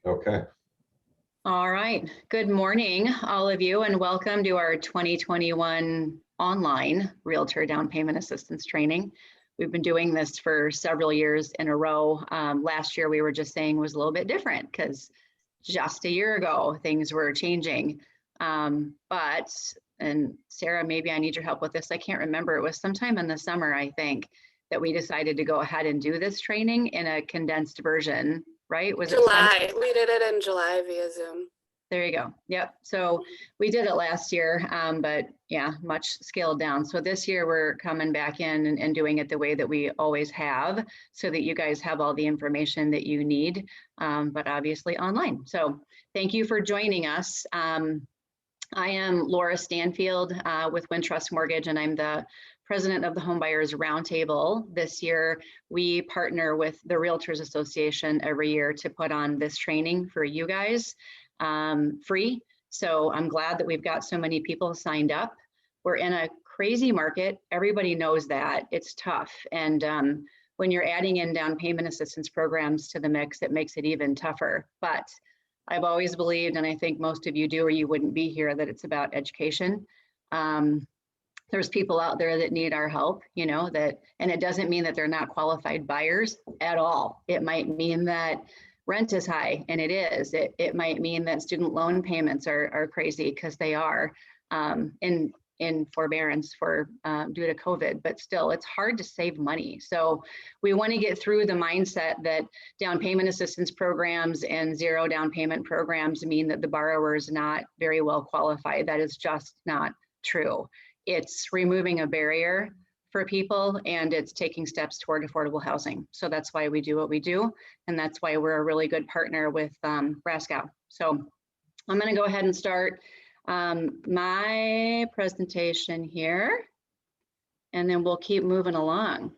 Okay. All right. Good morning, all of you, and welcome to our 2021 online Realtor Down Payment Assistance Training. We've been doing this for several years in a row. Last year, we were just saying was a little bit different because just a year ago, things were changing. And Sarah, maybe I need your help with this. I can't remember. It was sometime in the summer, I think, that we decided to go ahead and do this training in a condensed version, right? Was it July? We did it in July via Zoom. There you go. Yep. So we did it last year, but yeah, much scaled down. So this year we're coming back in and doing it the way that we always have so that you guys have all the information that you need, but obviously online. So thank you for joining us. I am Laura Stanfield with Wintrust Mortgage, and I'm the president of the Homebuyers Roundtable. This year, we partner with the Realtors Association every year to put on this training for you guys. Free. So I'm glad that we've got so many people signed up. We're in a crazy market. Everybody knows that. It's tough. And when you're adding in down payment assistance programs to the mix, it makes it even tougher. But I've always believed, and I think most of you do, or you wouldn't be here, that it's about education. There's people out there that need our help, you know, and it doesn't mean that they're not qualified buyers at all. It might mean that rent is high, and it is. It might mean that student loan payments are crazy, because they are in forbearance for due to COVID, but still it's hard to save money. So we want to get through the mindset that down payment assistance programs and zero down payment programs mean that the borrower is not very well qualified. That is just not true. It's removing a barrier for people, and it's taking steps toward affordable housing. So that's why we do what we do, and that's why we're a really good partner with RASCW. So I'm going to go ahead and start my presentation here, and then we'll keep moving along.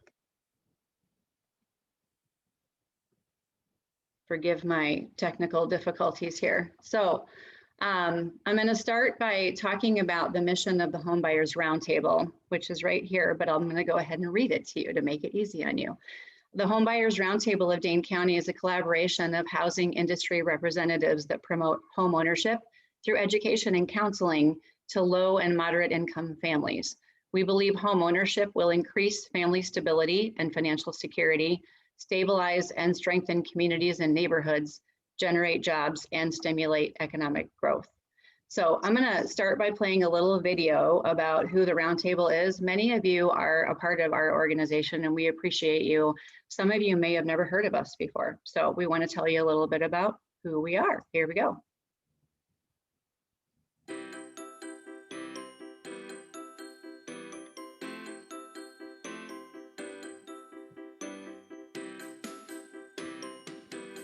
Forgive my technical difficulties here. So I'm going to start by talking about the mission of the Homebuyers Roundtable, which is right here, but I'm going to go ahead and read it to you to make it easy on you. The Homebuyers Roundtable of Dane County is a collaboration of housing industry representatives that promote home ownership through education and counseling to low and moderate income families. We believe home ownership will increase family stability and financial security, stabilize and strengthen communities and neighborhoods, generate jobs, and stimulate economic growth. So I'm going to start by playing a little video about who the Roundtable is. Many of you are a part of our organization, and we appreciate you. Some of you may have never heard of us before. So we want to tell you a little bit about who we are. Here we go.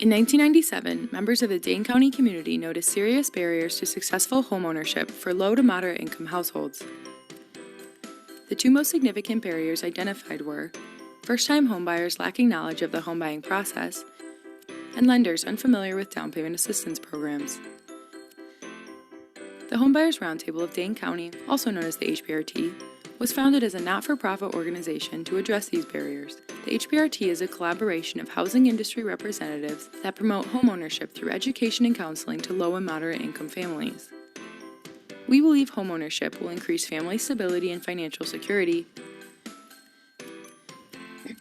In 1997, members of the Dane County community noticed serious barriers to successful homeownership for low to moderate income households. The two most significant barriers identified were first-time homebuyers lacking knowledge of the home buying process and lenders unfamiliar with down payment assistance programs. The Homebuyers Roundtable of Dane County, also known as the HBRT, was founded as a not-for-profit organization to address these barriers. The HBRT is a collaboration of housing industry representatives that promote homeownership through education and counseling to low and moderate income families. We believe homeownership will increase family stability and financial security,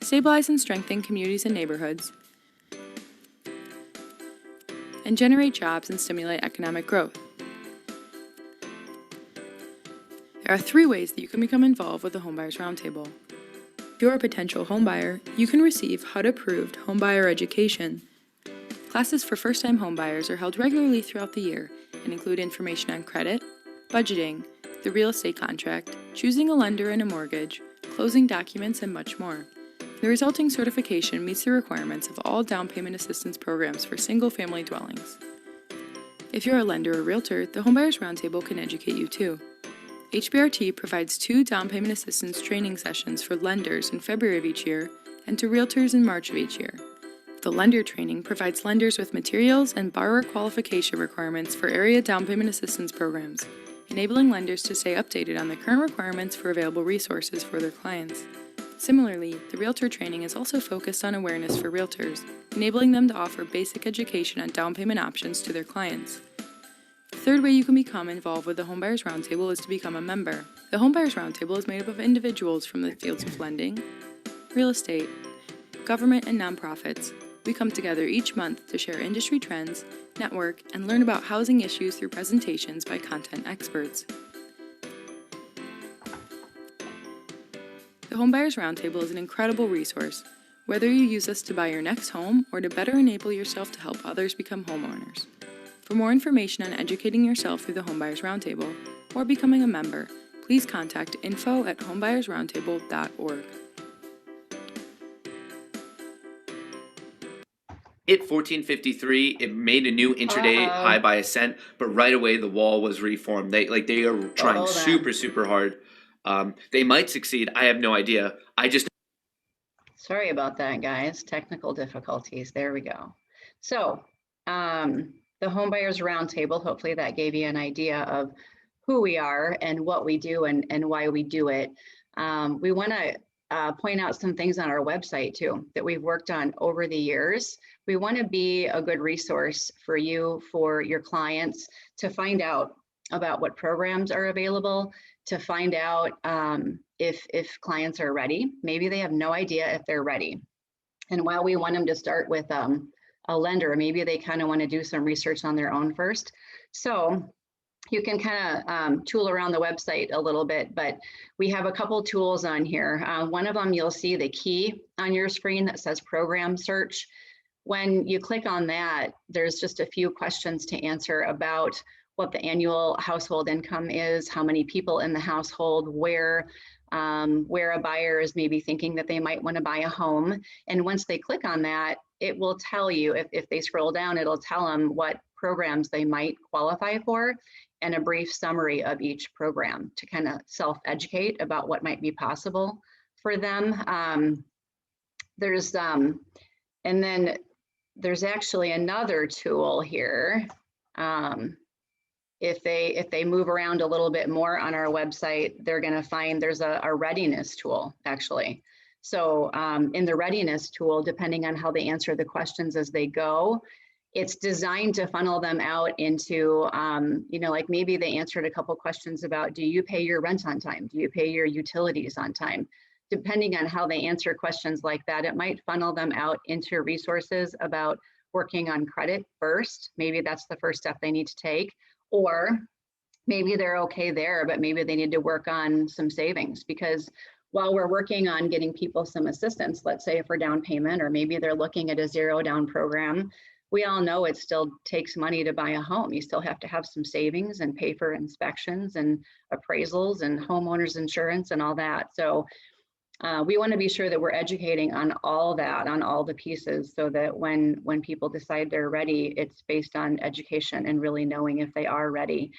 stabilize and strengthen communities and neighborhoods, and generate jobs and stimulate economic growth. There are 3 ways that you can become involved with the Homebuyers Roundtable. If you're a potential homebuyer, you can receive HUD-approved homebuyer education. Classes for first-time homebuyers are held regularly throughout the year and include information on credit, budgeting, the real estate contract, choosing a lender and a mortgage, closing documents, and much more. The resulting certification meets the requirements of all down payment assistance programs for single-family dwellings. If you're a lender or realtor, the Homebuyers Roundtable can educate you too. HBRT provides 2 down payment assistance training sessions for lenders in February of each year and to realtors in March of each year. The lender training provides lenders with materials and borrower qualification requirements for area down payment assistance programs, enabling lenders to stay updated on the current requirements for available resources for their clients. Similarly, the Realtor training is also focused on awareness for realtors, enabling them to offer basic education on down payment options to their clients. The third way you can become involved with the Homebuyers Roundtable is to become a member. The Homebuyers Roundtable is made up of individuals from the fields of lending, real estate, government, and nonprofits. We come together each month to share industry trends, network, and learn about housing issues through presentations by content experts. The Homebuyers Roundtable is an incredible resource, whether you use us to buy your next home or to better enable yourself to help others become homeowners. For more information on educating yourself through the Homebuyers Roundtable or becoming a member, please contact info@homebuyersroundtable.org. Hit 1453. It made a new intraday high by a cent, but right away the wall was reformed. They are trying super hard. They might succeed. I have no idea. Sorry about that, guys. Technical difficulties. There we go. So the Homebuyers Roundtable, hopefully that gave you an idea of who we are and what we do and why we do it. We want to point out some things on our website too that we've worked on over the years. We want to be a good resource for you, for your clients, to find out about what programs are available, to find out if clients are ready. Maybe they have no idea if they're ready. And while we want them to start with a lender, maybe they kind of want to do some research on their own first. So you can kind of tool around the website a little bit, but we have a couple tools on here. One of them, you'll see the key on your screen that says program search. When you click on that, there's just a few questions to answer about what the annual household income is, how many people in the household, where a buyer is maybe thinking that they might want to buy a home. And once they click on that, it will tell you, if they scroll down, it'll tell them what programs they might qualify for and a brief summary of each program to kind of self-educate about what might be possible for them. And then there's actually another tool here. If they move around a little bit more on our website, they're going to find there's a readiness tool actually. So in the readiness tool, depending on how they answer the questions as they go, it's designed to funnel them out into, like maybe they answered a couple questions about, do you pay your rent on time? Do you pay your utilities on time? Depending on how they answer questions like that, it might funnel them out into resources about working on credit first. Maybe that's the first step they need to take. Or maybe they're okay there, but maybe they need to work on some savings, because while we're working on getting people some assistance, let's say for down payment, or maybe they're looking at a zero down program, we all know it still takes money to buy a home. You still have to have some savings and pay for inspections and appraisals and homeowners insurance and all that. So we want to be sure that we're educating on all that, on all the pieces, so that when people decide they're ready, it's based on education and really knowing if they are ready.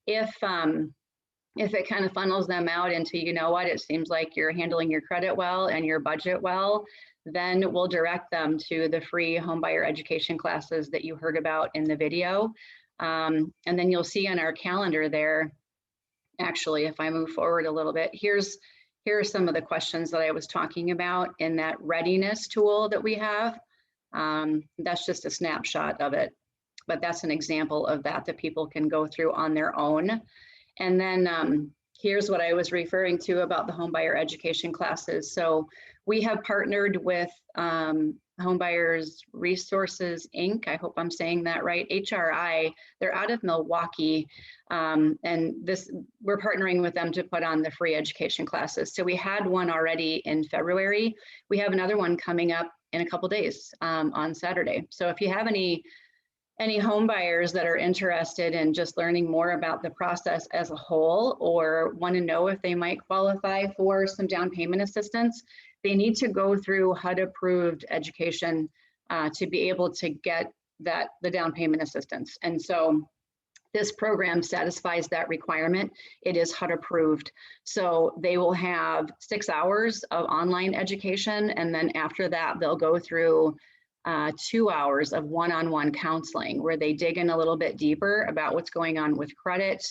If it kind of funnels them out into, you know what, it seems like you're handling your credit well and your budget well, then we'll direct them to the free homebuyer education classes that you heard about in the video. And then you'll see on our calendar there, actually, if I move forward a little bit, here are some of the questions that I was talking about in that readiness tool that we have. That's just a snapshot of it, but that's an example of that people can go through on their own. And then here's what I was referring to about the homebuyer education classes. So we have partnered with Homebuyers Resources, Inc. I hope I'm saying that right, HRI. They're out of Milwaukee. And we're partnering with them to put on the free education classes. So we had one already in February. We have another one coming up in a couple days on Saturday. So if you have any home buyers that are interested in just learning more about the process as a whole, or want to know if they might qualify for some down payment assistance, they need to go through HUD-approved education to be able to get the down payment assistance. And so this program satisfies that requirement. It is HUD approved. So they will have 6 hours of online education, and then after that, they'll go through 2 hours of one-on-one counseling where they dig in a little bit deeper about what's going on with credit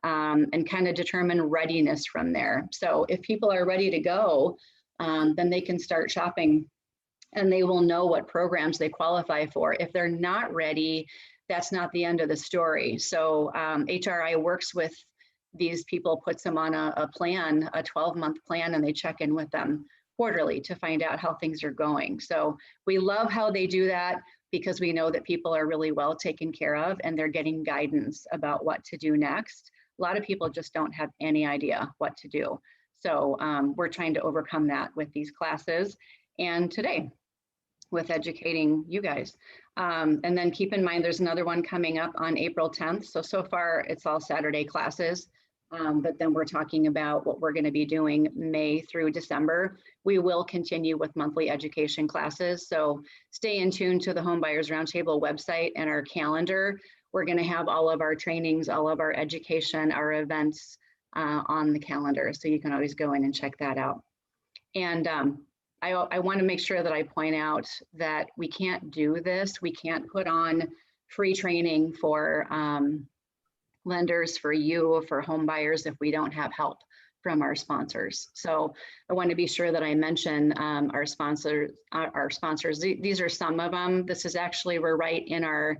and kind of determine readiness from there. So if people are ready to go, then they can start shopping and they will know what programs they qualify for. If they're not ready, that's not the end of the story. So HRI works with these people, puts them on a plan, a 12-month plan, and they check in with them quarterly to find out how things are going. So we love how they do that because we know that people are really well taken care of and they're getting guidance about what to do next. A lot of people just don't have any idea what to do. So we're trying to overcome that with these classes and today with educating you guys. And then keep in mind, there's another one coming up on April 10th. So far it's all Saturday classes, but then we're talking about what we're gonna be doing May through December. We will continue with monthly education classes. So stay in tune to the Home Buyers Roundtable website and our calendar. We're gonna have all of our trainings, all of our education, our events on the calendar. So you can always go in and check that out. And I want to make sure that I point out that we can't do this. We can't put on free training for lenders, for you, for home buyers if we don't have help from our sponsors. So I want to be sure that I mention our sponsors. These are some of them. This is actually, we're right in our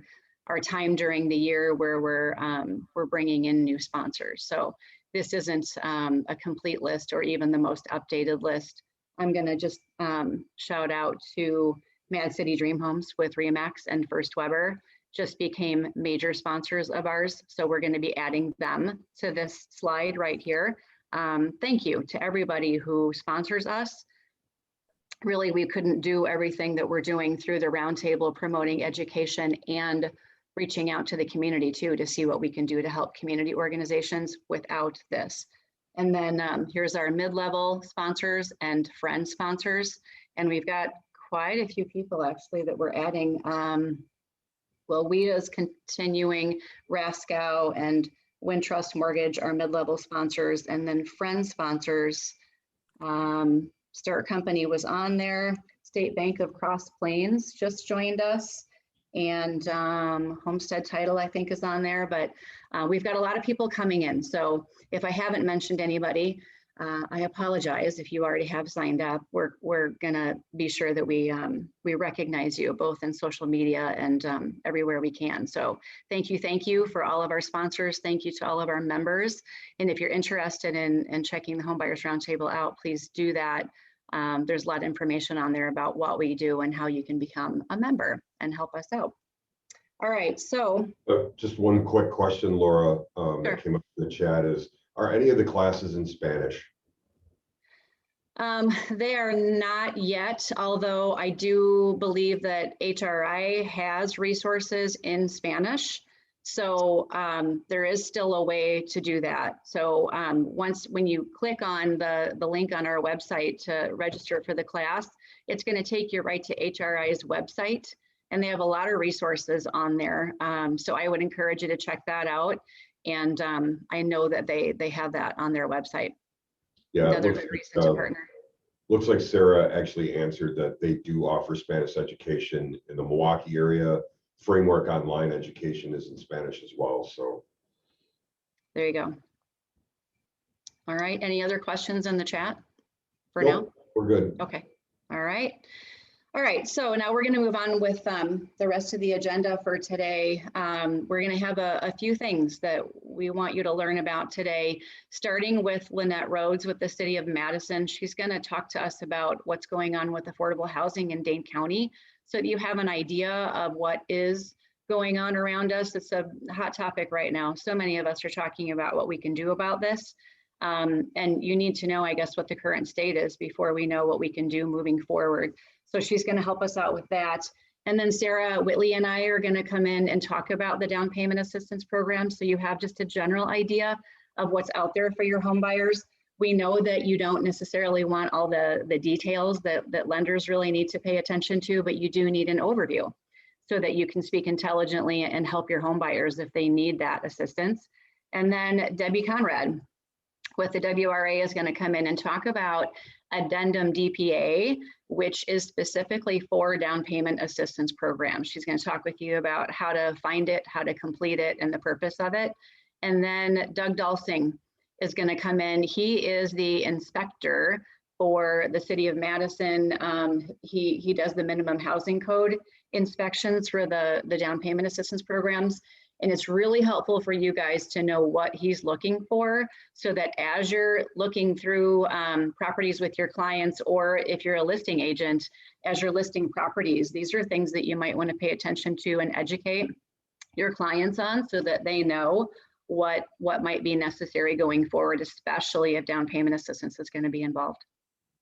time during the year where we're bringing in new sponsors. So this isn't a complete list or even the most updated list. I'm going to just shout out to Mad City Dream Homes with Remax and First Weber, just became major sponsors of ours. So we're going to be adding them to this slide right here. Thank you to everybody who sponsors us. Really, we couldn't do everything that we're doing through the roundtable, promoting education and reaching out to the community too, to see what we can do to help community organizations without this. And then here's our mid-level sponsors and friend sponsors. And we've got quite a few people actually that we're adding. Well, WIDA's continuing, RASCW and Wintrust Mortgage are mid-level sponsors, and then friend sponsors. Start Company was on there. State Bank of Cross Plains just joined us. And Homestead Title, I think, is on there, but we've got a lot of people coming in. So if I haven't mentioned anybody, I apologize if you already have signed up. We're gonna be sure that we recognize you both in social media and everywhere we can. So thank you for all of our sponsors. Thank you to all of our members. And if you're interested in checking the Home Buyers Roundtable out, please do that. There's a lot of information on there about what we do and how you can become a member and help us out. All right, so. Just one quick question, Laura, Sure. that came up in the chat is, are any of the classes in Spanish? They are not yet, although I do believe that HRI has resources in Spanish. So there is still a way to do that. So when you click on the link on our website to register for the class, it's going to take you right to HRI's website, and they have a lot of resources on there. So I would encourage you to check that out. And I know that they have that on their website. Yeah, another good reason to partner. Looks like Sarah actually answered that they do offer Spanish education in the Milwaukee area. Framework Online education is in Spanish as well. So there you go. All right. Any other questions in the chat for nope, now? We're good. Okay. All right. All right. So now we're going to move on with the rest of the agenda for today. We're going to have a few things that we want you to learn about today, starting with Lynette Rhodes with the City of Madison. She's going to talk to us about what's going on with affordable housing in Dane County, so that you have an idea of what is going on around us. It's a hot topic right now. So many of us are talking about what we can do about this. And you need to know, I guess, what the current state is before we know what we can do moving forward. So she's going to help us out with that. And then Sarah Whitley and I are going to come in and talk about the down payment assistance program. So you have just a general idea of what's out there for your home buyers. We know that you don't necessarily want all the details that lenders really need to pay attention to, but you do need an overview so that you can speak intelligently and help your home buyers if they need that assistance. And then Debbie Conrad with the WRA is going to come in and talk about Addendum DPA, which is specifically for down payment assistance programs. She's going to talk with you about how to find it, how to complete it, and the purpose of it. And then Doug Dalsing is going to come in. He is the inspector for the city of Madison. He does the minimum housing code inspections for the down payment assistance programs. And it's really helpful for you guys to know what he's looking for, so that as you're looking through properties with your clients, or if you're a listing agent, as you're listing properties, these are things that you might want to pay attention to and educate your clients on, so that they know what might be necessary going forward, especially if down payment assistance is going to be involved.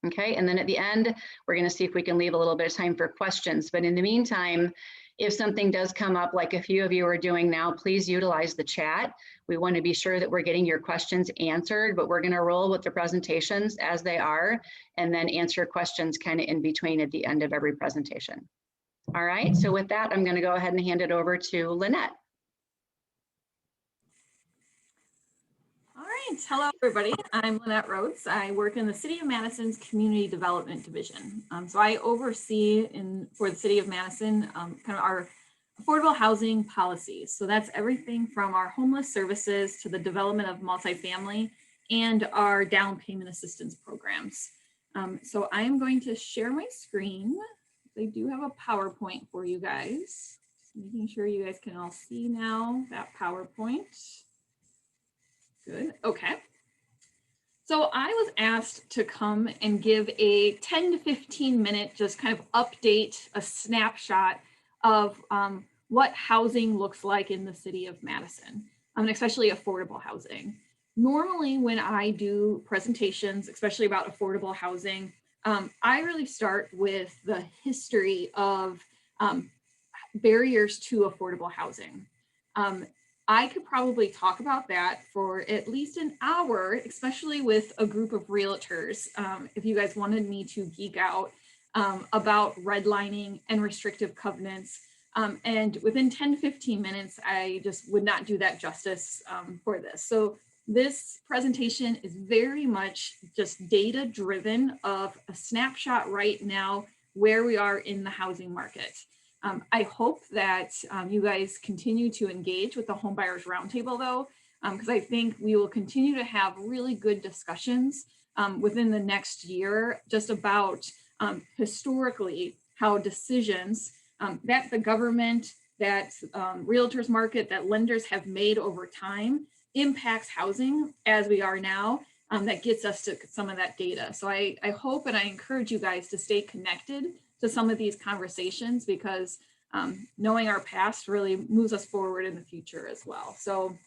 Okay, and then at the end, we're going to see if we can leave a little bit of time for questions. But in the meantime, if something does come up, like a few of you are doing now, please utilize the chat. We want to be sure that we're getting your questions answered, but we're going to roll with the presentations as they are, and then answer questions kind of in between at the end of every presentation. All right, so with that, I'm going to go ahead and hand it over to Lynette. All right, hello everybody. I'm Lynette Rhodes. I work in the City of Madison's Community Development Division. So I oversee for the City of Madison kind of our affordable housing policies. So that's everything from our homeless services to the development of multifamily and our down payment assistance programs. So I am going to share my screen. I do have a PowerPoint for you guys. Making sure you guys can all see now that PowerPoint. Good, okay. So I was asked to come and give a 10 to 15 minute, just kind of update, a snapshot of what housing looks like in the city of Madison, and especially affordable housing. Normally when I do presentations, especially about affordable housing, I really start with the history of barriers to affordable housing. I could probably talk about that for at least an hour, especially with a group of realtors. If you guys wanted me to geek out about redlining and restrictive covenants. And within 10 to 15 minutes, I just would not do that justice for this. So this presentation is very much just data driven of a snapshot right now where we are in the housing market. I hope that you guys continue to engage with the Homebuyers Roundtable though, because I think we will continue to have really good discussions within the next year just about historically how decisions that the government, that realtors market, that lenders have made over time impacts housing as we are now. That gets us to some of that data. So I hope and I encourage you guys to stay connected to some of these conversations, because knowing our past really moves us forward in the future as well. So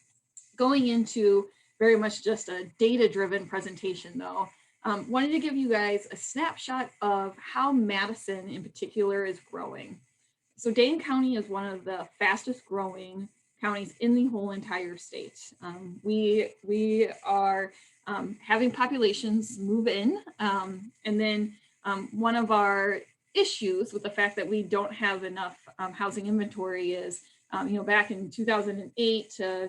going into very much just a data-driven presentation though, wanted to give you guys a snapshot of how Madison in particular is growing. So Dane County is one of the fastest growing counties in the whole entire state. We are having populations move in, and then one of our issues with the fact that we don't have enough housing inventory is, back in 2008 to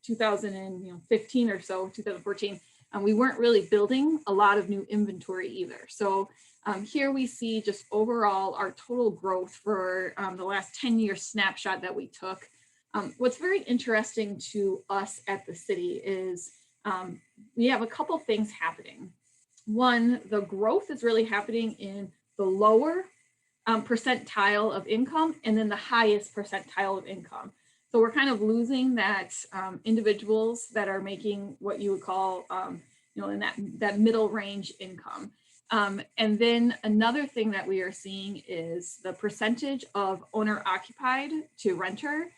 2015 or so, 2014, we weren't really building a lot of new inventory either. So here we see just overall our total growth for the last 10-year snapshot that we took. What's very interesting to us at the city is we have a couple things happening. One, the growth is really happening in the lower percentile of income and then the highest percentile of income. So we're kind of losing that individuals that are making what you would call, in that middle range income. And then another thing that we are seeing is the percentage of owner occupied to renter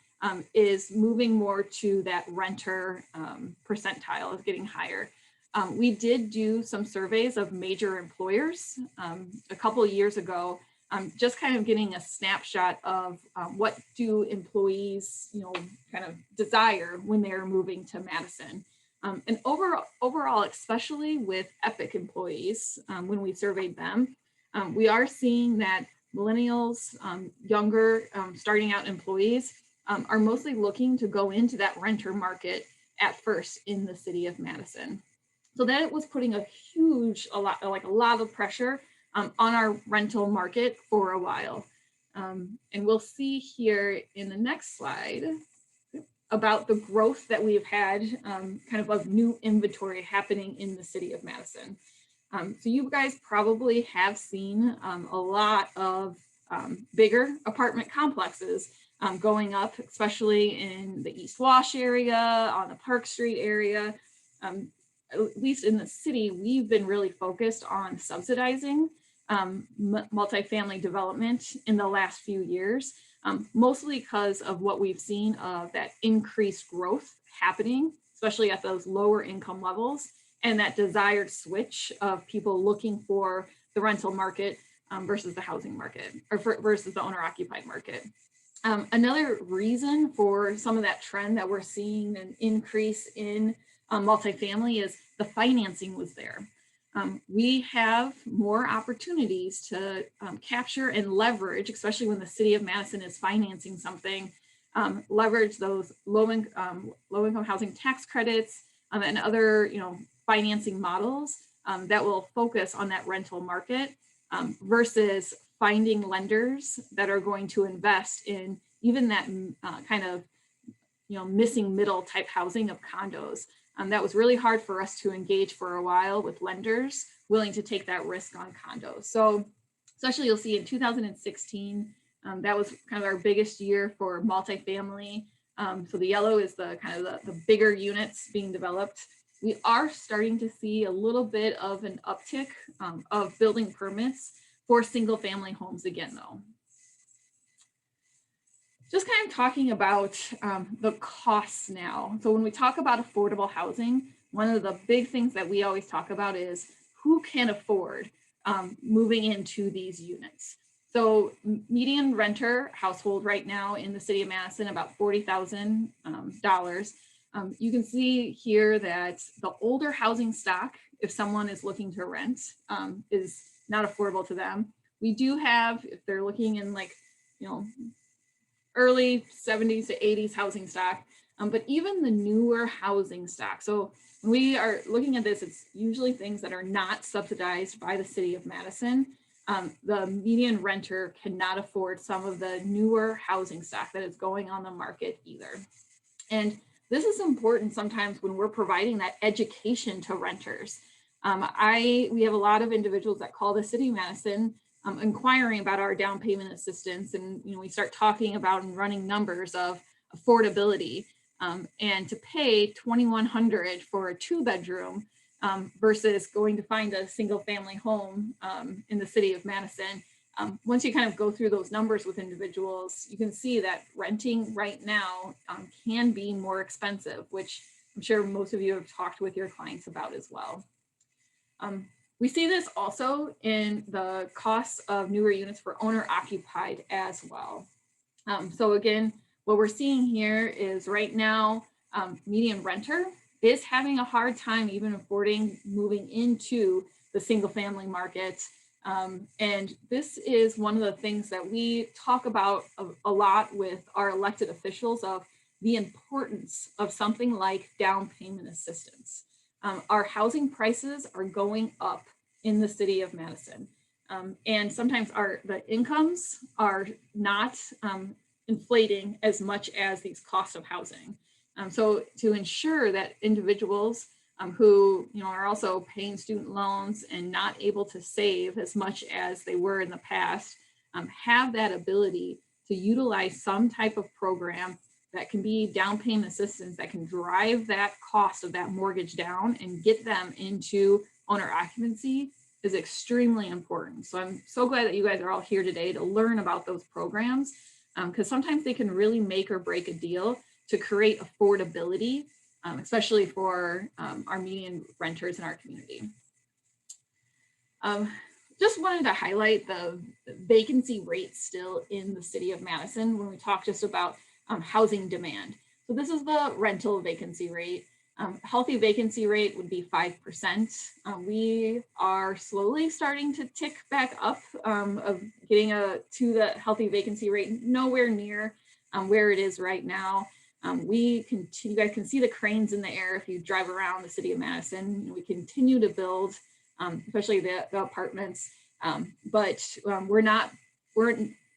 is moving more to that renter percentile, is getting higher. We did do some surveys of major employers a couple of years ago, just kind of getting a snapshot of what do employees, kind of desire when they're moving to Madison. And overall, especially with Epic employees, when we surveyed them, we are seeing that millennials, younger, starting out employees are mostly looking to go into that renter market at first in the city of Madison. So that was putting a lot of pressure on our rental market for a while. And we'll see here in the next slide about the growth that we've had kind of new inventory happening in the city of Madison. So you guys probably have seen a lot of bigger apartment complexes going up, especially in the East Wash area, on the Park Street area. At least in the city, we've been really focused on subsidizing multifamily development in the last few years, mostly because of what we've seen of that increased growth happening, especially at those lower income levels, and that desired switch of people looking for the rental market versus the housing market, or versus the owner occupied market. Another reason for some of that trend that we're seeing an increase in multifamily is the financing was there. We have more opportunities to capture and leverage, especially when the city of Madison is financing something, leverage those low-income housing tax credits and other financing models that will focus on that rental market versus finding lenders that are going to invest in even that kind of missing middle type housing of condos. That was really hard for us to engage for a while with lenders willing to take that risk on condos. So especially you'll see in 2016, that was kind of our biggest year for multifamily. So the yellow is the kind of the bigger units being developed. We are starting to see a little bit of an uptick of building permits for single family homes again though. Just kind of talking about the costs now. So when we talk about affordable housing, one of the big things that we always talk about is who can afford moving into these units. So median renter household right now in the city of Madison, about $40,000. You can see here that the older housing stock, if someone is looking to rent, is not affordable to them. We do have, if they're looking in like, early 70s to 80s housing stock, but even the newer housing stock. So when we are looking at this, it's usually things that are not subsidized by the city of Madison. The median renter cannot afford some of the newer housing stock that is going on the market either. And this is important sometimes when we're providing that education to renters. We have a lot of individuals that call the city of Madison inquiring about our down payment assistance, and we start talking about and running numbers of affordability, and to pay $2,100 for a 2-bedroom versus going to find a single family home in the city of Madison. Once you kind of go through those numbers with individuals, you can see that renting right now can be more expensive, which I'm sure most of you have talked with your clients about as well. We see this also in the costs of newer units for owner occupied as well. So again, what we're seeing here is right now, median renter is having a hard time even affording moving into the single family market. And this is one of the things that we talk about a lot with our elected officials of the importance of something like down payment assistance. Our housing prices are going up in the city of Madison. And sometimes the incomes are not inflating as much as these costs of housing. So to ensure that individuals who are also paying student loans and not able to save as much as they were in the past, have that ability to utilize some type of program that can be down payment assistance that can drive that cost of that mortgage down and get them into owner occupancy is extremely important. So I'm so glad that you guys are all here today to learn about those programs, because sometimes they can really make or break a deal to create affordability, especially for our median renters in our community. Just wanted to highlight the vacancy rate still in the city of Madison when we talk just about housing demand. So this is the rental vacancy rate. Healthy vacancy rate would be 5%. We are slowly starting to tick back up of getting to the healthy vacancy rate, nowhere near where it is right now. You guys can see the cranes in the air if you drive around the city of Madison. We continue to build, especially the apartments, but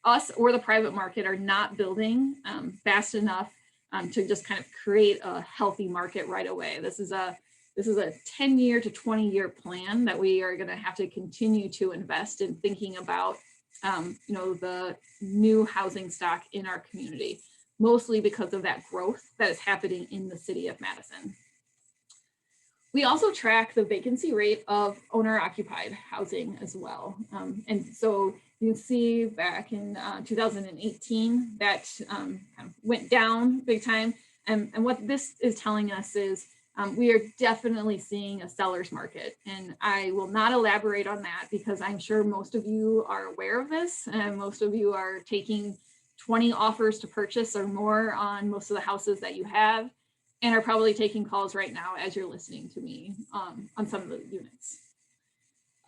us or the private market are not building fast enough to just kind of create a healthy market right away. This is a this is a 10-year to 20-year plan that we are going to have to continue to invest in thinking about, you know, the new housing stock in our community, mostly because of that growth that is happening in the city of Madison. We also track the vacancy rate of owner-occupied housing as well. And so you can see back in 2018, that kind of went down big time. And what this is telling us is we are definitely seeing a seller's market. And I will not elaborate on that because I'm sure most of you are aware of this, and most of you are taking 20 offers to purchase or more on most of the houses that you have, and are probably taking calls right now as you're listening to me on some of the units.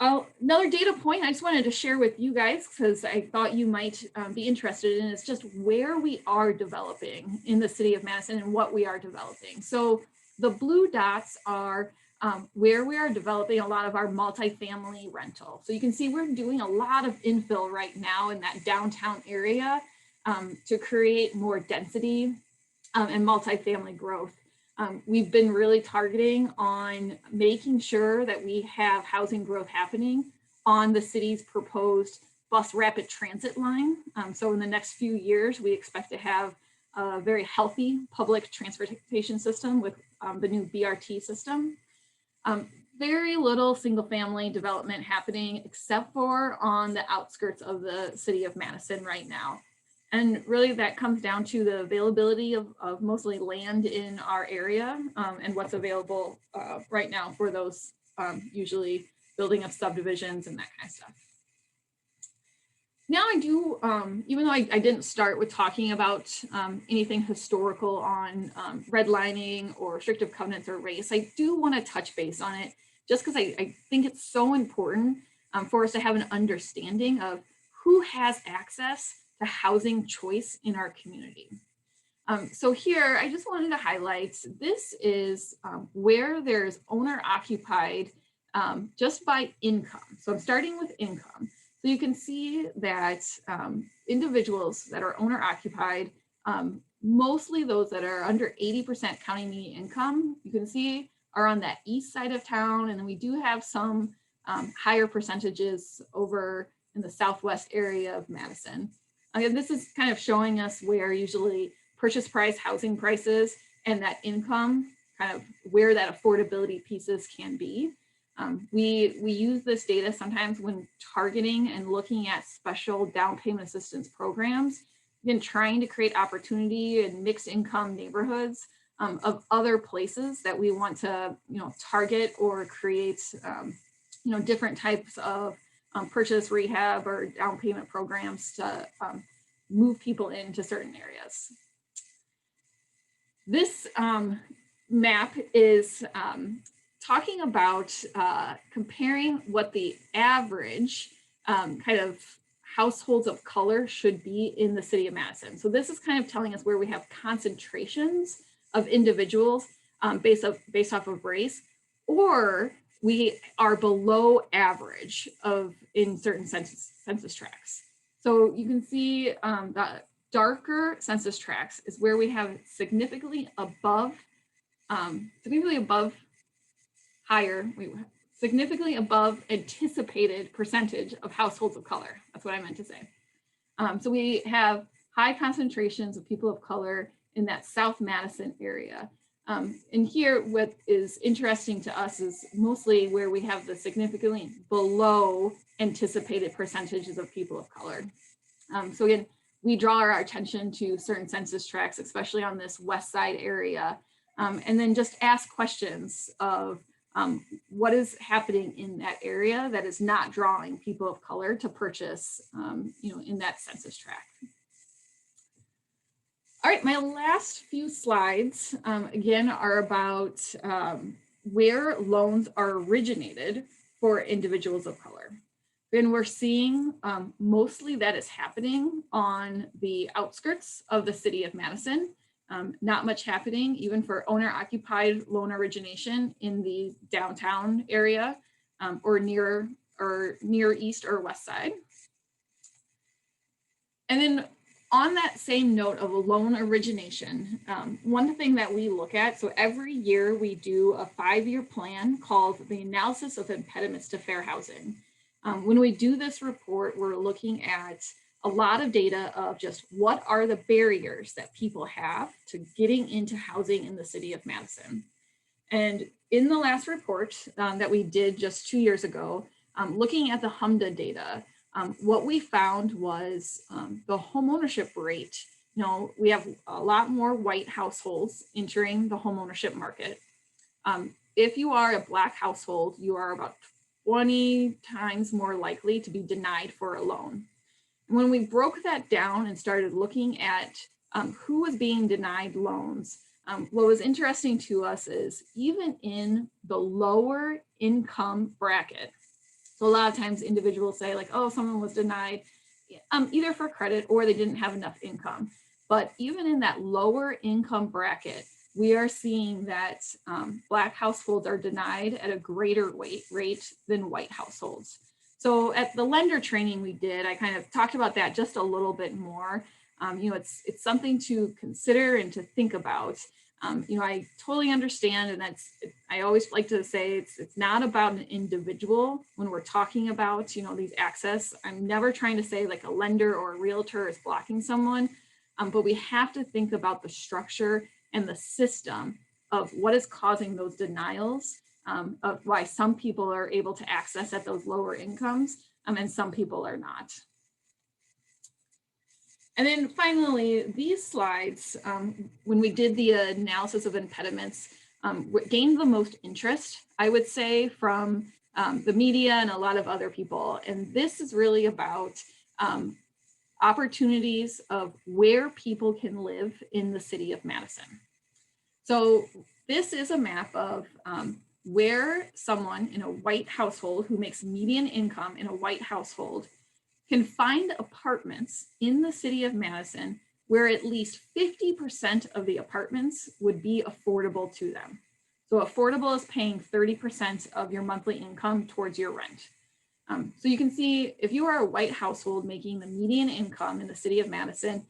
Another data point I just wanted to share with you guys, because I thought you might be interested in, is just where we are developing in the city of Madison and what we are developing. So the blue dots are where we are developing a lot of our multifamily rental. So you can see we're doing a lot of infill right now in that downtown area to create more density and multifamily growth. We've been really targeting on making sure that we have housing growth happening on the city's proposed bus rapid transit line. So in the next few years, we expect to have a very healthy public transportation system with the new BRT system. Very little single family development happening except for on the outskirts of the city of Madison right now. And really that comes down to the availability of mostly land in our area and what's available right now for those usually building of subdivisions and that kind of stuff. Now I do, even though I didn't start with talking about anything historical on redlining or restrictive covenants or race, I do want to touch base on it just because I think it's so important for us to have an understanding of who has access to housing choice in our community. So here, I just wanted to highlight, this is where there's owner occupied just by income. So I'm starting with income. So you can see that individuals that are owner occupied, mostly those that are under 80% county median income, you can see are on that east side of town. And then we do have some higher percentages over in the southwest area of Madison. Again, this is kind of showing us where usually purchase price housing prices and that income, kind of where that affordability pieces can be. We use this data sometimes when targeting and looking at special down payment assistance programs, again, trying to create opportunity in mixed income neighborhoods of other places that we want to, target or create, different types of purchase, rehab, or down payment programs to move people into certain areas. This map is talking about comparing what the average kind of households of color should be in the city of Madison. So this is kind of telling us where we have concentrations of individuals based off of race, or we are below average in certain census tracts. So you can see the darker census tracts is where we have significantly above anticipated percentage of households of color. That's what I meant to say. So we have high concentrations of people of color in that South Madison area. And here, what is interesting to us is mostly where we have the significantly below anticipated percentages of people of color. So again, we draw our attention to certain census tracts, especially on this west side area, and then just ask questions of what is happening in that area that is not drawing people of color to purchase, in that census tract. All right, my last few slides, again, are about where loans are originated for individuals of color. And we're seeing mostly that is happening on the outskirts of the city of Madison. Not much happening even for owner-occupied loan origination in the downtown area or near east or west side. And then on that same note of loan origination, one thing that we look at, so every year we do a 5-year plan called the Analysis of Impediments to Fair Housing. When we do this report, we're looking at a lot of data of just what are the barriers that people have to getting into housing in the city of Madison. And in the last report that we did just 2 years ago, looking at the HMDA data, what we found was the homeownership rate. You know, we have a lot more white households entering the homeownership market. If you are a Black household, you are about 20 times more likely to be denied for a loan. And when we broke that down and started looking at who was being denied loans, what was interesting to us is even in the lower income bracket, so a lot of times individuals say like, oh, someone was denied either for credit or they didn't have enough income. But even in that lower income bracket, we are seeing that Black households are denied at a greater rate than white households. So at the lender training we did, I kind of talked about that just a little bit more. You know, it's something to consider and to think about. You know, I totally understand, and I always like to say it's not about an individual when we're talking about, you know, these access. I'm never trying to say like a lender or a realtor is blocking someone, but we have to think about the structure and the system of what is causing those denials, of why some people are able to access at those lower incomes and some people are not. And then finally, these slides, when we did the analysis of impediments, gained the most interest, I would say, from the media and a lot of other people. And this is really about opportunities of where people can live in the city of Madison. So this is a map of where someone in a white household who makes median income in a white household can find apartments in the city of Madison where at least 50% of the apartments would be affordable to them. So affordable is paying 30% of your monthly income towards your rent. So you can see if you are a white household making the median income in the city of Madison,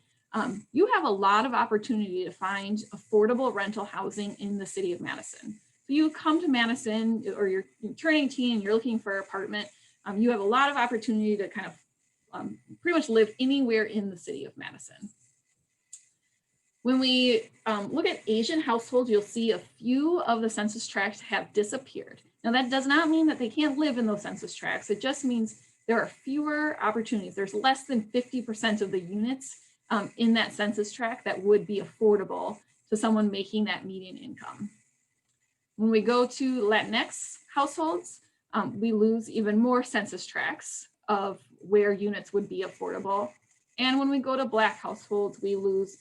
you have a lot of opportunity to find affordable rental housing in the city of Madison. So you come to Madison or you're turning teen and you're looking for an apartment, you have a lot of opportunity to kind of pretty much live anywhere in the city of Madison. When we look at Asian households, you'll see a few of the census tracts have disappeared. Now that does not mean that they can't live in those census tracts. It just means there are fewer opportunities. There's less than 50% of the units in that census tract that would be affordable to someone making that median income. When we go to Latinx households, we lose even more census tracts of where units would be affordable. And when we go to Black households, we lose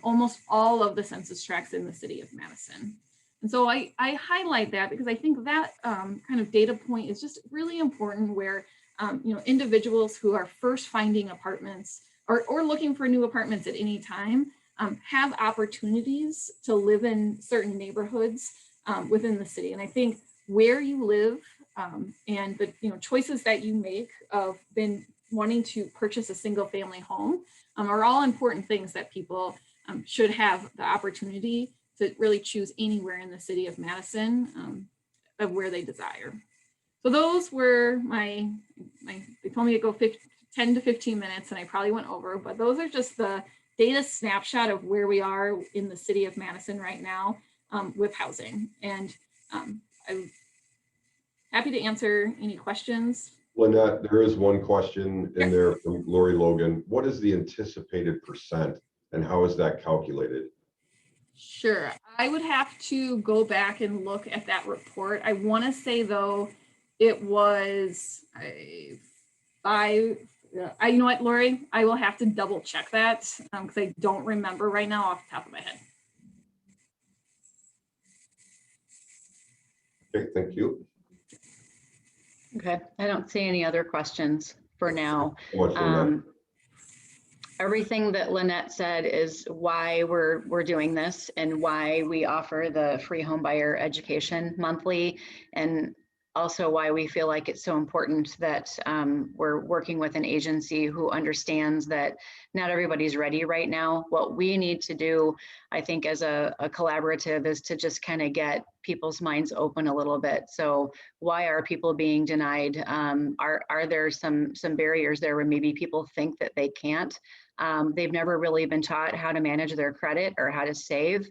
almost all of the census tracts in the city of Madison. And so I highlight that because I think that kind of data point is just really important where you know, individuals who are first finding apartments or looking for new apartments at any time have opportunities to live in certain neighborhoods within the city. And I think where you live and the choices that you make of been wanting to purchase a single family home are all important things that people should have the opportunity to really choose anywhere in the city of Madison of where they desire. So those were my they told me to go 10 to 15 minutes and I probably went over, but those are just the data snapshot of where we are in the city of Madison right now with housing. And I'm happy to answer any questions. Lynette, there is one question in there from Lori Logan. What is the anticipated percent and how is that calculated? Sure, I would have to go back and look at that report. I want to say though, it was you know what, Lori, I will have to double check that because I don't remember right now off the top of my head. Okay, thank you. Okay, I don't see any other questions for now. So much, Lynette. Everything that Lynette said is why we're doing this and why we offer the free home buyer education monthly. And also why we feel like it's so important that we're working with an agency who understands that not everybody's ready right now. What we need to do, I think, as a collaborative is to just kind of get people's minds open a little bit. So why are people being denied? Are there some barriers there where maybe people think that they can't? They've never really been taught how to manage their credit or how to save.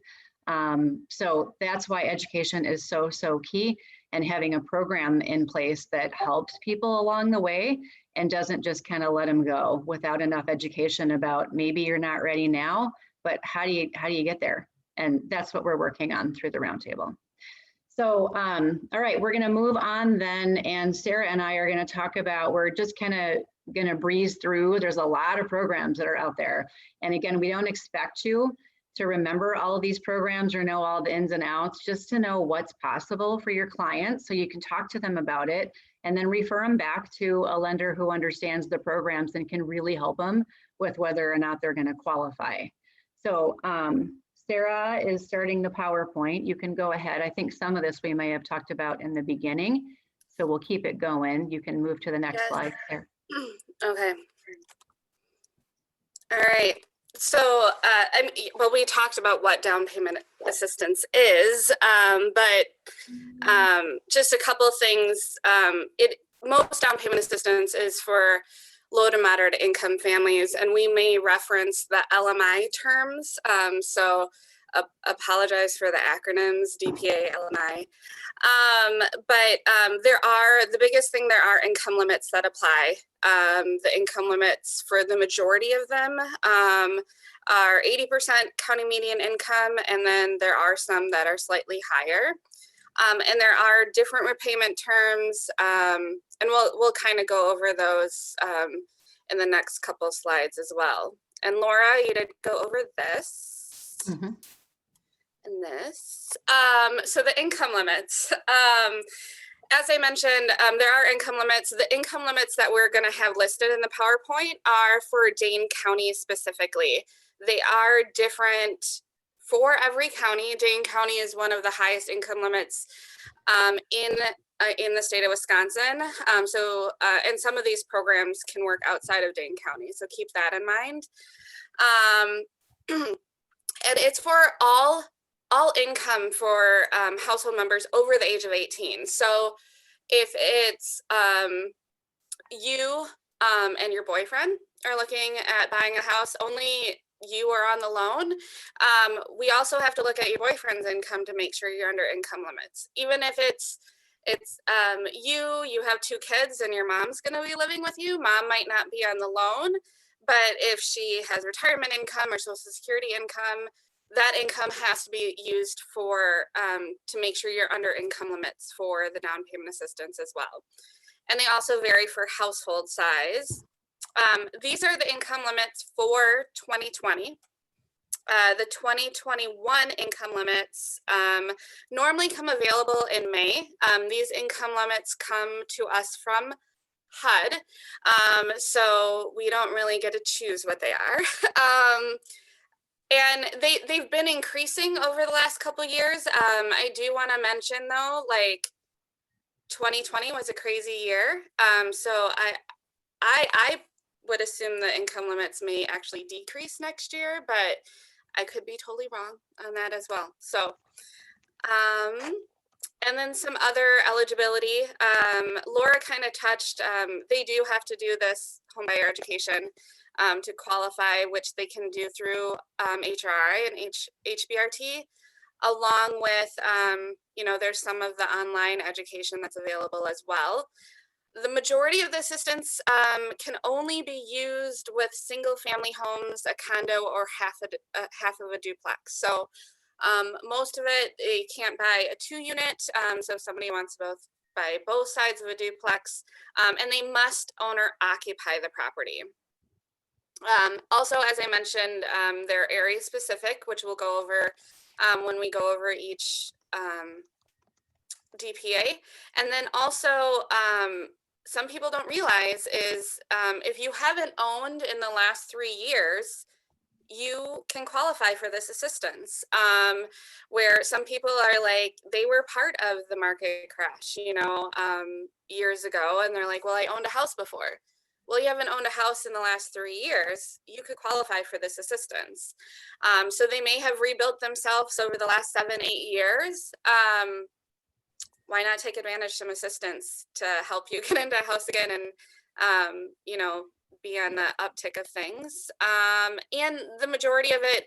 So that's why education is so key, and having a program in place that helps people along the way and doesn't just kind of let them go without enough education about maybe you're not ready now, but how do you get there? And that's what we're working on through the roundtable. So, all right, we're gonna move on then, and Sarah and I are gonna talk about, we're just kind of gonna breeze through. There's a lot of programs that are out there. And again, we don't expect you to remember all of these programs or know all the ins and outs, just to know what's possible for your clients so you can talk to them about it and then refer them back to a lender who understands the programs and can really help them with whether or not they're going to qualify. So Sarah is starting the PowerPoint. You can go ahead. I think some of this we may have talked about in the beginning, so we'll keep it going. You can move to the next slide there. Okay. All right. So, well, we talked about what down payment assistance is, but just a couple of things. Most down payment assistance is for low to moderate income families, and we may reference the LMI terms. So, apologize for the acronyms, DPA, LMI. But the biggest thing, there are income limits that apply. The income limits for the majority of them are 80% county median income, and then there are some that are slightly higher. And there are different repayment terms, and we'll kind of go over those in the next couple slides as well. And Laura, you did go over this. Mm-hmm. And this. So the income limits. As I mentioned, there are income limits. The income limits that we're going to have listed in the PowerPoint are for Dane County specifically. They are different for every county. Dane County is one of the highest income limits in the state of Wisconsin. And some of these programs can work outside of Dane County, so keep that in mind. And it's for all income for household members over the age of 18. So if it's you and your boyfriend are looking at buying a house, only you are on the loan, we also have to look at your boyfriend's income to make sure you're under income limits. Even if it's you have 2 kids and your mom's going to be living with you, mom might not be on the loan, but if she has retirement income or Social Security income, that income has to be used for to make sure you're under income limits for the down payment assistance as well. And they also vary for household size. These are the income limits for 2020. The 2021 income limits normally come available in May. These income limits come to us from HUD, so we don't really get to choose what they are. And they've been increasing over the last couple of years. I do want to mention though, like 2020 was a crazy year. So I would assume the income limits may actually decrease next year, but I could be totally wrong on that as well. So, and then some other eligibility. Laura kind of touched, they do have to do this homebuyer education to qualify, which they can do through HRI and HBRT, along with, there's some of the online education that's available as well. The majority of the assistance can only be used with single family homes, a condo, or half of a duplex. So most of it, you can't buy a 2-unit. So if somebody wants to buy both sides of a duplex, and they must own or occupy the property. Also, as I mentioned, they're area specific, which we'll go over when we go over each DPA. And then also, some people don't realize is if you haven't owned in the last 3 years, you can qualify for this assistance. Where some people are like, they were part of the market crash, years ago, and they're like, well, I owned a house before. Well, you haven't owned a house in the last 3 years. You could qualify for this assistance. So they may have rebuilt themselves over the last 7, 8 years. Why not take advantage of some assistance to help you get into a house again and, be on the uptick of things. And the majority of it,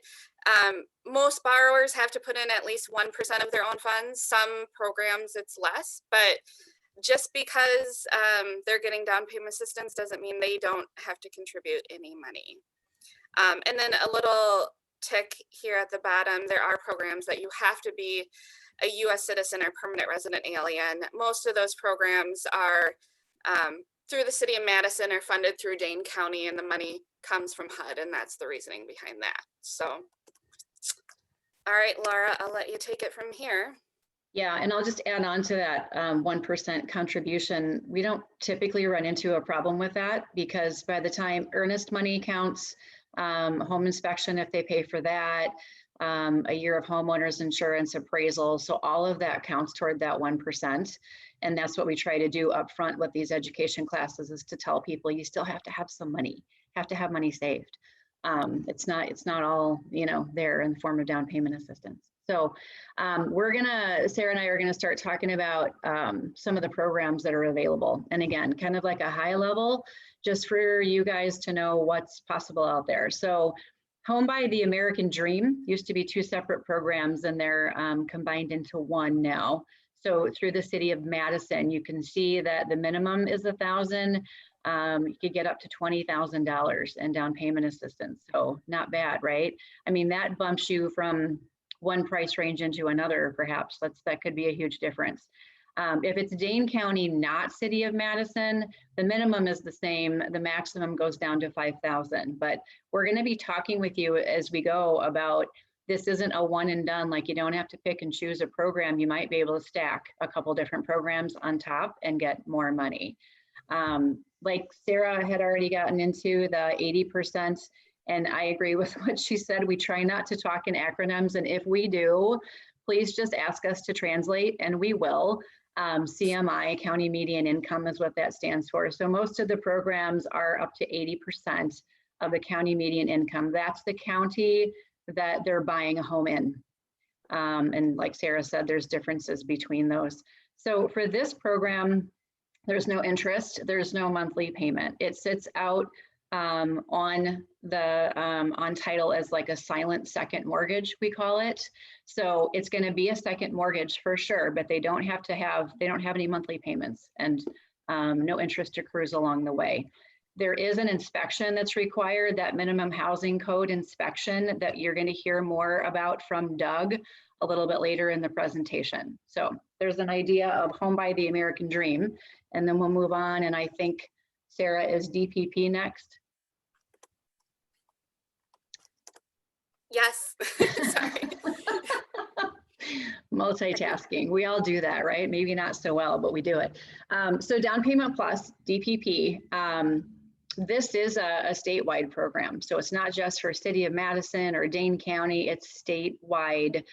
most borrowers have to put in at least 1% of their own funds. Some programs it's less, but just because they're getting down payment assistance doesn't mean they don't have to contribute any money. And then a little tick here at the bottom, there are programs that you have to be a U.S. citizen or permanent resident alien. Most of those programs are through the city of Madison or funded through Dane County, and the money comes from HUD, and that's the reasoning behind that. So, all right, Laura, I'll let you take it from here. Yeah, and I'll just add on to that 1% contribution. We don't typically run into a problem with that, because by the time earnest money counts, home inspection, if they pay for that, a year of homeowners insurance, appraisal, so all of that counts toward that 1%. And that's what we try to do up front with these education classes, is to tell people you still have to have some money, have to have money saved. It's not all, there in the form of down payment assistance. So Sarah and I are gonna start talking about some of the programs that are available. And again, kind of like a high level, just for you guys to know what's possible out there. So Home by the American Dream used to be 2 separate programs, and they're combined into one now. So through the city of Madison, you can see that the minimum is $1,000. You could get up to $20,000 in down payment assistance. So not bad, right? I mean, that bumps you from one price range into another, perhaps. That could be a huge difference. If it's Dane County, not city of Madison, the minimum is the same. The maximum goes down to $5,000. But we're going to be talking with you as we go about, this isn't a one and done. Like, you don't have to pick and choose a program. You might be able to stack a couple different programs on top and get more money. Like Sarah had already gotten into the 80%, and I agree with what she said. We try not to talk in acronyms, and if we do, please just ask us to translate, and we will. CMI, county median income, is what that stands for. So most of the programs are up to 80% of the county median income. That's the county that they're buying a home in. And like Sarah said, there's differences between those. So for this program, there's no interest, there's no monthly payment. It sits out on title as like a silent second mortgage, we call it. So it's going to be a second mortgage for sure, but they don't have any monthly payments, and no interest accrues along the way. There is an inspection that's required, that minimum housing code inspection that you're going to hear more about from Doug a little bit later in the presentation. So there's an idea of Home by the American Dream, and then we'll move on. And I think Sarah is DPP next. Yes, sorry. Multitasking, we all do that, right? Maybe not so well, but we do it. So Down Payment Plus, DPP, this is a statewide program. So it's not just for City of Madison or Dane County, it's statewide.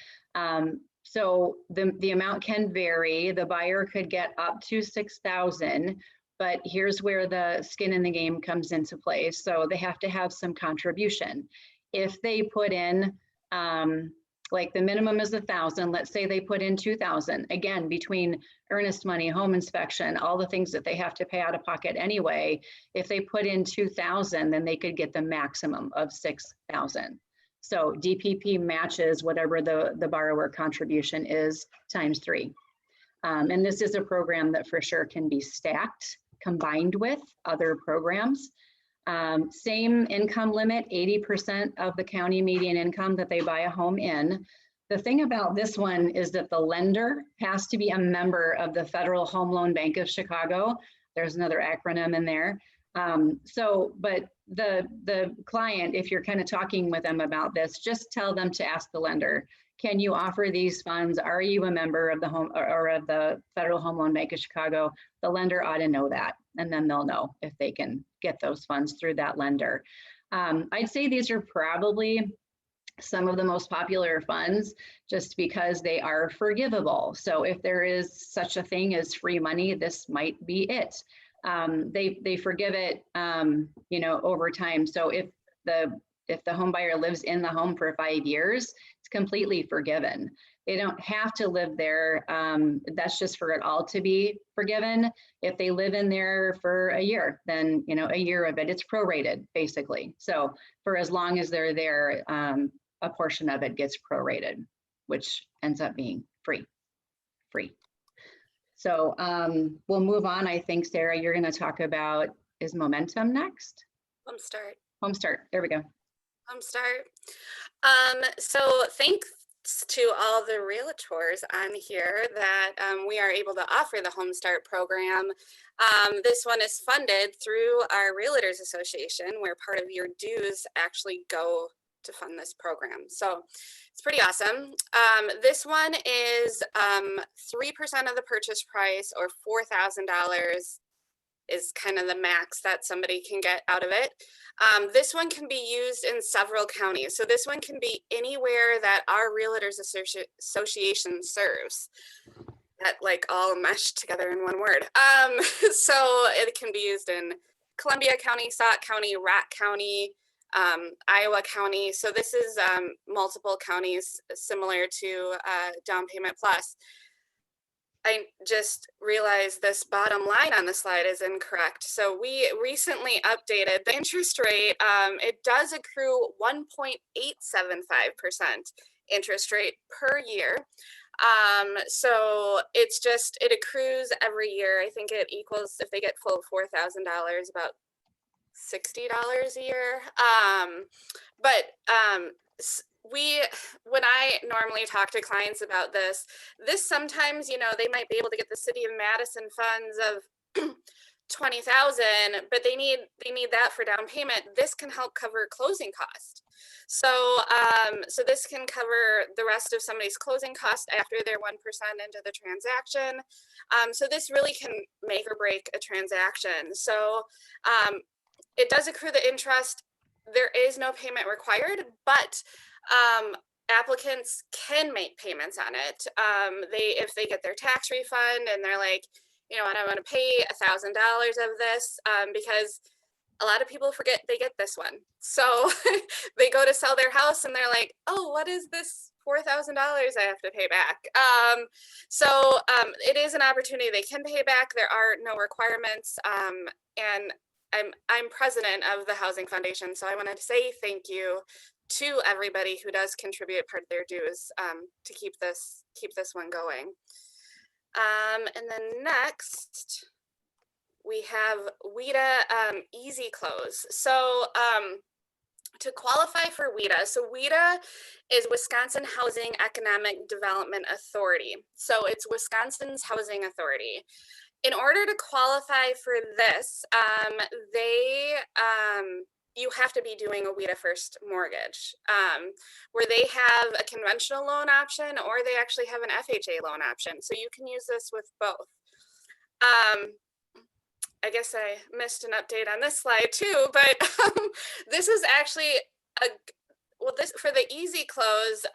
So the amount can vary. The buyer could get up to $6,000, but here's where the skin in the game comes into play. So they have to have some contribution. If they put in, like the minimum is $1,000, let's say they put in $2,000, again, between earnest money, home inspection, all the things that they have to pay out of pocket anyway, if they put in $2,000, then they could get the maximum of $6,000. So DPP matches whatever the borrower contribution is times 3. And this is a program that for sure can be stacked, combined with other programs. Same income limit, 80% of the county median income that they buy a home in. The thing about this one is that the lender has to be a member of the Federal Home Loan Bank of Chicago. There's another acronym in there. But the client, if you're kind of talking with them about this, just tell them to ask the lender, can you offer these funds? Are you a member of the home or of the Federal Home Loan Bank of Chicago? The lender ought to know that, and then they'll know if they can get those funds through that lender. I'd say these are probably some of the most popular funds just because they are forgivable. So if there is such a thing as free money, this might be it. They forgive it, over time. So if the home buyer lives in the home for 5 years, it's completely forgiven. They don't have to live there. That's just for it all to be forgiven. If they live in there for a year, then a year of it, it's prorated basically. So for as long as they're there, a portion of it gets prorated, which ends up being free. So we'll move on. I think, Sarah, you're going to talk about, is Momentum next? Home Start. There we go. Home Start. So thanks to all the realtors on here that we are able to offer the Home Start program. This one is funded through our Realtors Association, where part of your dues actually go to fund this program. So it's pretty awesome. This one is 3% of the purchase price, or $4,000 is kind of the max that somebody can get out of it. This one can be used in several counties. So this one can be anywhere that our Realtors Association serves. That like all meshed together in one word. So it can be used in Columbia County, Sauk County, Rat County, Iowa County. So this is multiple counties similar to Down Payment Plus. I just realized this bottom line on the slide is incorrect. So we recently updated the interest rate. It does accrue 1.875% interest rate per year. So it's just, it accrues every year. I think it equals, if they get full $4,000, about $60 a year. When I normally talk to clients about this sometimes, they might be able to get the City of Madison funds of 20,000, but they need that for down payment. This can help cover closing costs. So, so this can cover the rest of somebody's closing costs after they're 1% into the transaction. So this really can make or break a transaction. So, it does accrue the interest. There is no payment required, but applicants can make payments on it. If they get their tax refund and they're like, I want to pay $1,000 of this, because a lot of people forget they get this one. So they go to sell their house and they're like, oh, what is this $4,000 I have to pay back? So it is an opportunity they can pay back. There are no requirements. And I'm president of the Housing Foundation, so I wanted to say thank you to everybody who does contribute part of their dues to keep this one going. And then next we have WHEDA Easy Close. So to qualify for WHEDA, so WHEDA is Wisconsin Housing Economic Development Authority. So it's Wisconsin's housing authority. In order to qualify for this, you have to be doing a WHEDA first mortgage, where they have a conventional loan option or they actually have an FHA loan option. So you can use this with both. I guess I missed an update on this slide too, but this is actually for the easy close,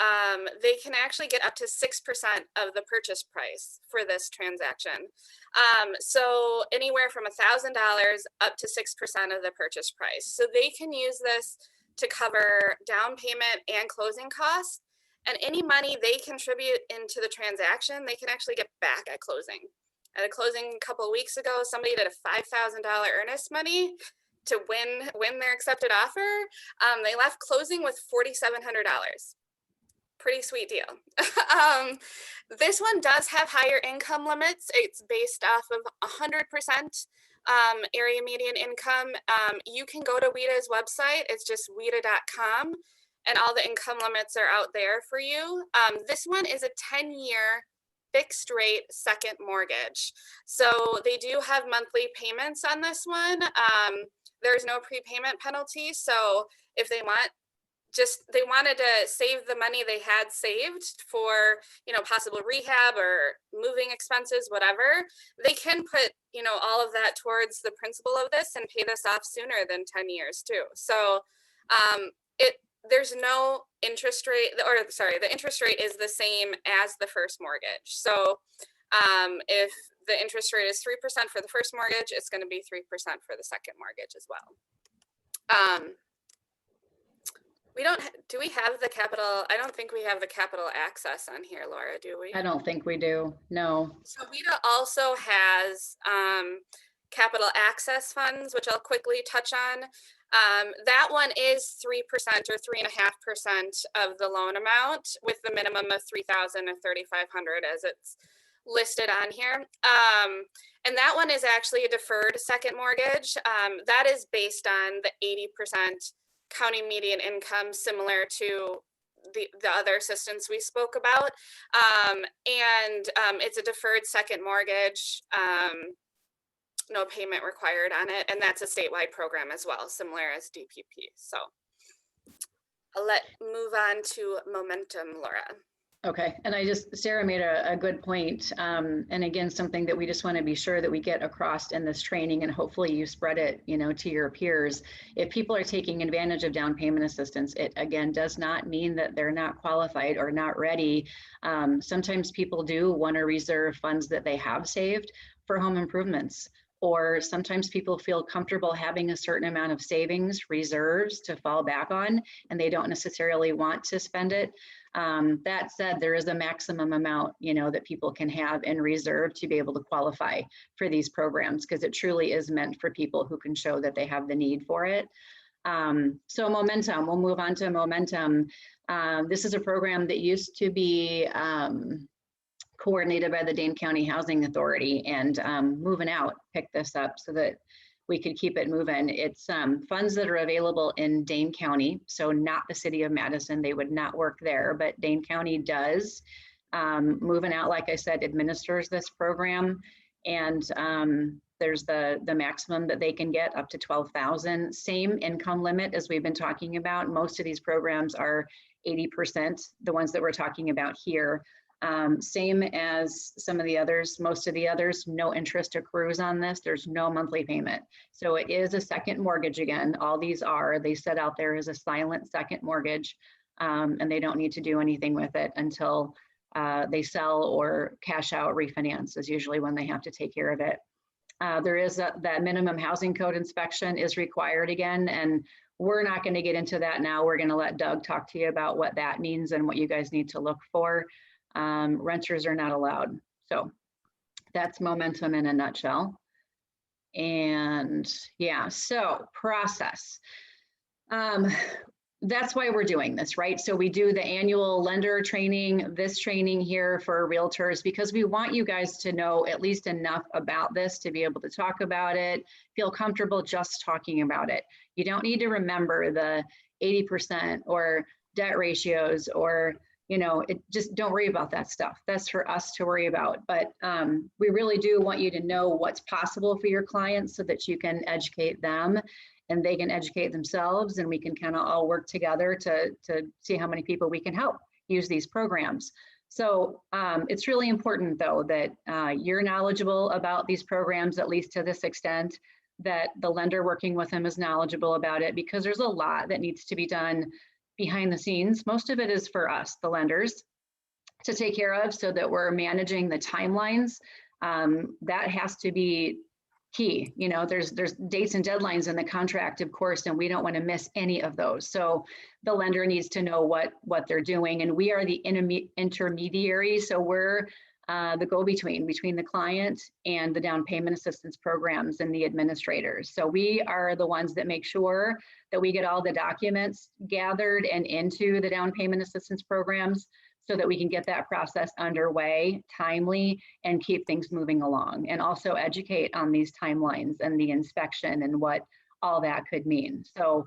they can actually get up to 6% of the purchase price for this transaction. So anywhere from $1,000 up to 6% of the purchase price. So they can use this to cover down payment and closing costs, and any money they contribute into the transaction, they can actually get back at closing. At a closing a couple of weeks ago, somebody did a $5,000 earnest money to win their accepted offer. They left closing with $4,700. Pretty sweet deal. This one does have higher income limits. It's based off of 100% area median income. You can go to WHEDA's website. It's just WHEDA.com, and all the income limits are out there for you. This one is a 10-year fixed rate second mortgage. So they do have monthly payments on this one. There's no prepayment penalty. So if they wanted to save the money they had saved for, possible rehab or moving expenses, whatever, they can put, all of that towards the principal of this and pay this off sooner than 10 years too. So There's no interest rate, or sorry, the interest rate is the same as the first mortgage. So if the interest rate is 3% for the first mortgage, it's going to be 3% for the second mortgage as well. We don't, do we have the capital? I don't think we have the capital access on here, Laura, do we? I don't think we do, no. So WIDA also has capital access funds, which I'll quickly touch on. That one is 3% or 3.5% of the loan amount, with the minimum of $3,000 or $3,500 as it's listed on here. And that one is actually a deferred second mortgage. That is based on the 80% county median income, similar to the other assistance we spoke about. It's a deferred second mortgage, no payment required on it. And that's a statewide program as well, similar as DPP. So I'll move on to momentum, Laura. Okay, and Sarah made a good point. And again, something that we just want to be sure that we get across in this training, and hopefully you spread it, to your peers. If people are taking advantage of down payment assistance, it again does not mean that they're not qualified or not ready. Sometimes people do want to reserve funds that they have saved for home improvements, or sometimes people feel comfortable having a certain amount of savings reserves to fall back on, and they don't necessarily want to spend it. That said, there is a maximum amount, that people can have in reserve to be able to qualify for these programs, because it truly is meant for people who can show that they have the need for it. So momentum, we'll move on to momentum. This is a program that used to be coordinated by the Dane County Housing Authority, and Moving Out picked this up so that we could keep it moving. It's funds that are available in Dane County, so not the city of Madison. They would not work there, but Dane County does. Moving Out, like I said, administers this program, and there's the maximum that they can get up to $12,000. Same income limit as we've been talking about. Most of these programs are 80%, the ones that we're talking about here. Same as some of the others, most of the others, no interest accrues on this. There's no monthly payment. So it is a second mortgage again. All these are, they set out there as a silent second mortgage, and they don't need to do anything with it until they sell or cash out. Refinance is usually when they have to take care of it. There is that minimum housing code inspection is required again, and we're not going to get into that now. We're going to let Doug talk to you about what that means and what you guys need to look for. Renters are not allowed. So that's momentum in a nutshell. And yeah, so process. That's why we're doing this, right? So we do the annual lender training, this training here for realtors, because we want you guys to know at least enough about this to be able to talk about it, feel comfortable just talking about it. You don't need to remember the 80% or debt ratios or just don't worry about that stuff. That's for us to worry about. But we really do want you to know what's possible for your clients so that you can educate them and they can educate themselves, and we can kind of all work together to see how many people we can help use these programs. So it's really important, though, that you're knowledgeable about these programs, at least to this extent, that the lender working with them is knowledgeable about it, because there's a lot that needs to be done behind the scenes. Most of it is for us, the lenders, to take care of so that we're managing the timelines. That has to be key. There's dates and deadlines in the contract, of course, and we don't want to miss any of those. So the lender needs to know what they're doing, and we are the intermediary. So we're the go-between between the client and the down payment assistance programs and the administrators. So we are the ones that make sure that we get all the documents gathered and into the down payment assistance programs so that we can get that process underway timely and keep things moving along, and also educate on these timelines and the inspection and what all that could mean. So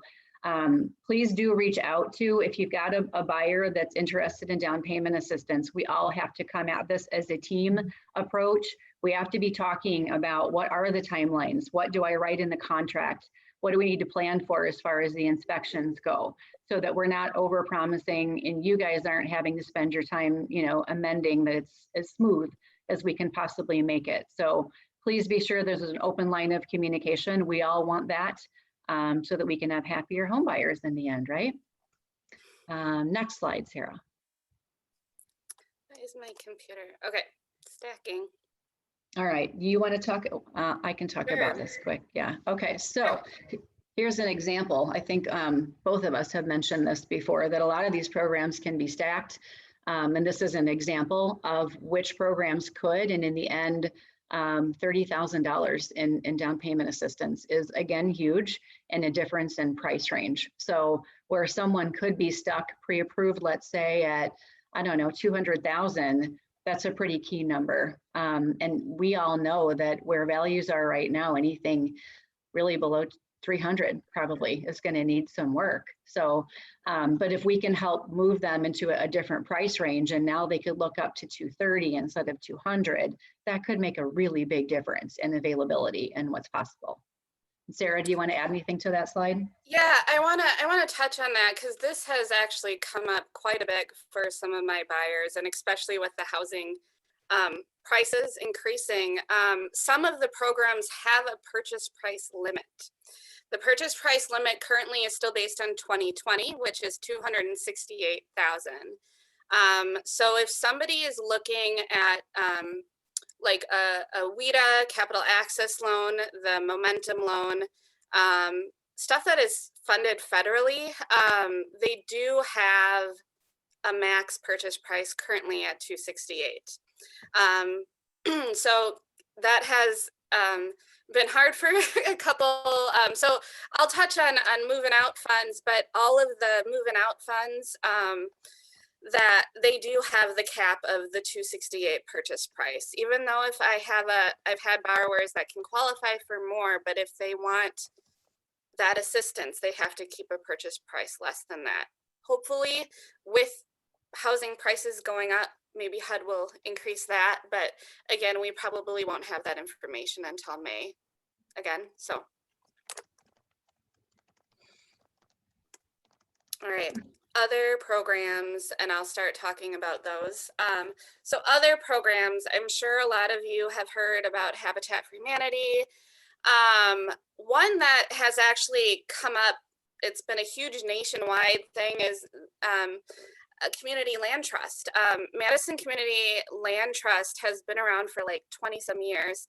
please do reach out to, if you've got a buyer that's interested in down payment assistance. We all have to come at this as a team approach. We have to be talking about what are the timelines? What do I write in the contract? What do we need to plan for as far as the inspections go, so that we're not over promising and you guys aren't having to spend your time, amending that it's as smooth as we can possibly make it. So please be sure there's an open line of communication. We all want that. so that we can have happier home buyers in the end, right? Next slide, Sarah. That is my computer. Okay, stacking. All right, you want to talk? I can talk about this quick. Yeah. Okay. So here's an example. I think both of us have mentioned this before, that a lot of these programs can be stacked. And this is an example of which programs could, and in the end, $30,000 in down payment assistance is again huge, and a difference in price range. So where someone could be stuck pre-approved, let's say at, I don't know, 200,000, that's a pretty key number. And we all know that where values are right now, anything really below 300 probably is going to need some work. So, but if we can help move them into a different price range, and now they could look up to 230 instead of 200, that could make a really big difference in availability and what's possible. Sarah, do you want to add anything to that slide? Yeah, I wanna touch on that, because this has actually come up quite a bit for some of my buyers, and especially with the housing prices increasing. Some of the programs have a purchase price limit. The purchase price limit currently is still based on 2020, which is 268,000. So if somebody is looking at like a WIDA capital access loan, the momentum loan, stuff that is funded federally, they do have a max purchase price currently at 268. So that has been hard for a couple. So I'll touch on moving out funds, but all of the moving out funds, that they do have the cap of the 268 purchase price. Even though if I've had borrowers that can qualify for more, but if they want that assistance, they have to keep a purchase price less than that. Hopefully, with housing prices going up, maybe HUD will increase that, but again, we probably won't have that information until May again, so. All right, other programs, and I'll start talking about those. So other programs, I'm sure a lot of you have heard about Habitat for Humanity. One that has actually come up, it's been a huge nationwide thing, is a community land trust. Madison Community Land Trust has been around for like 20 some years.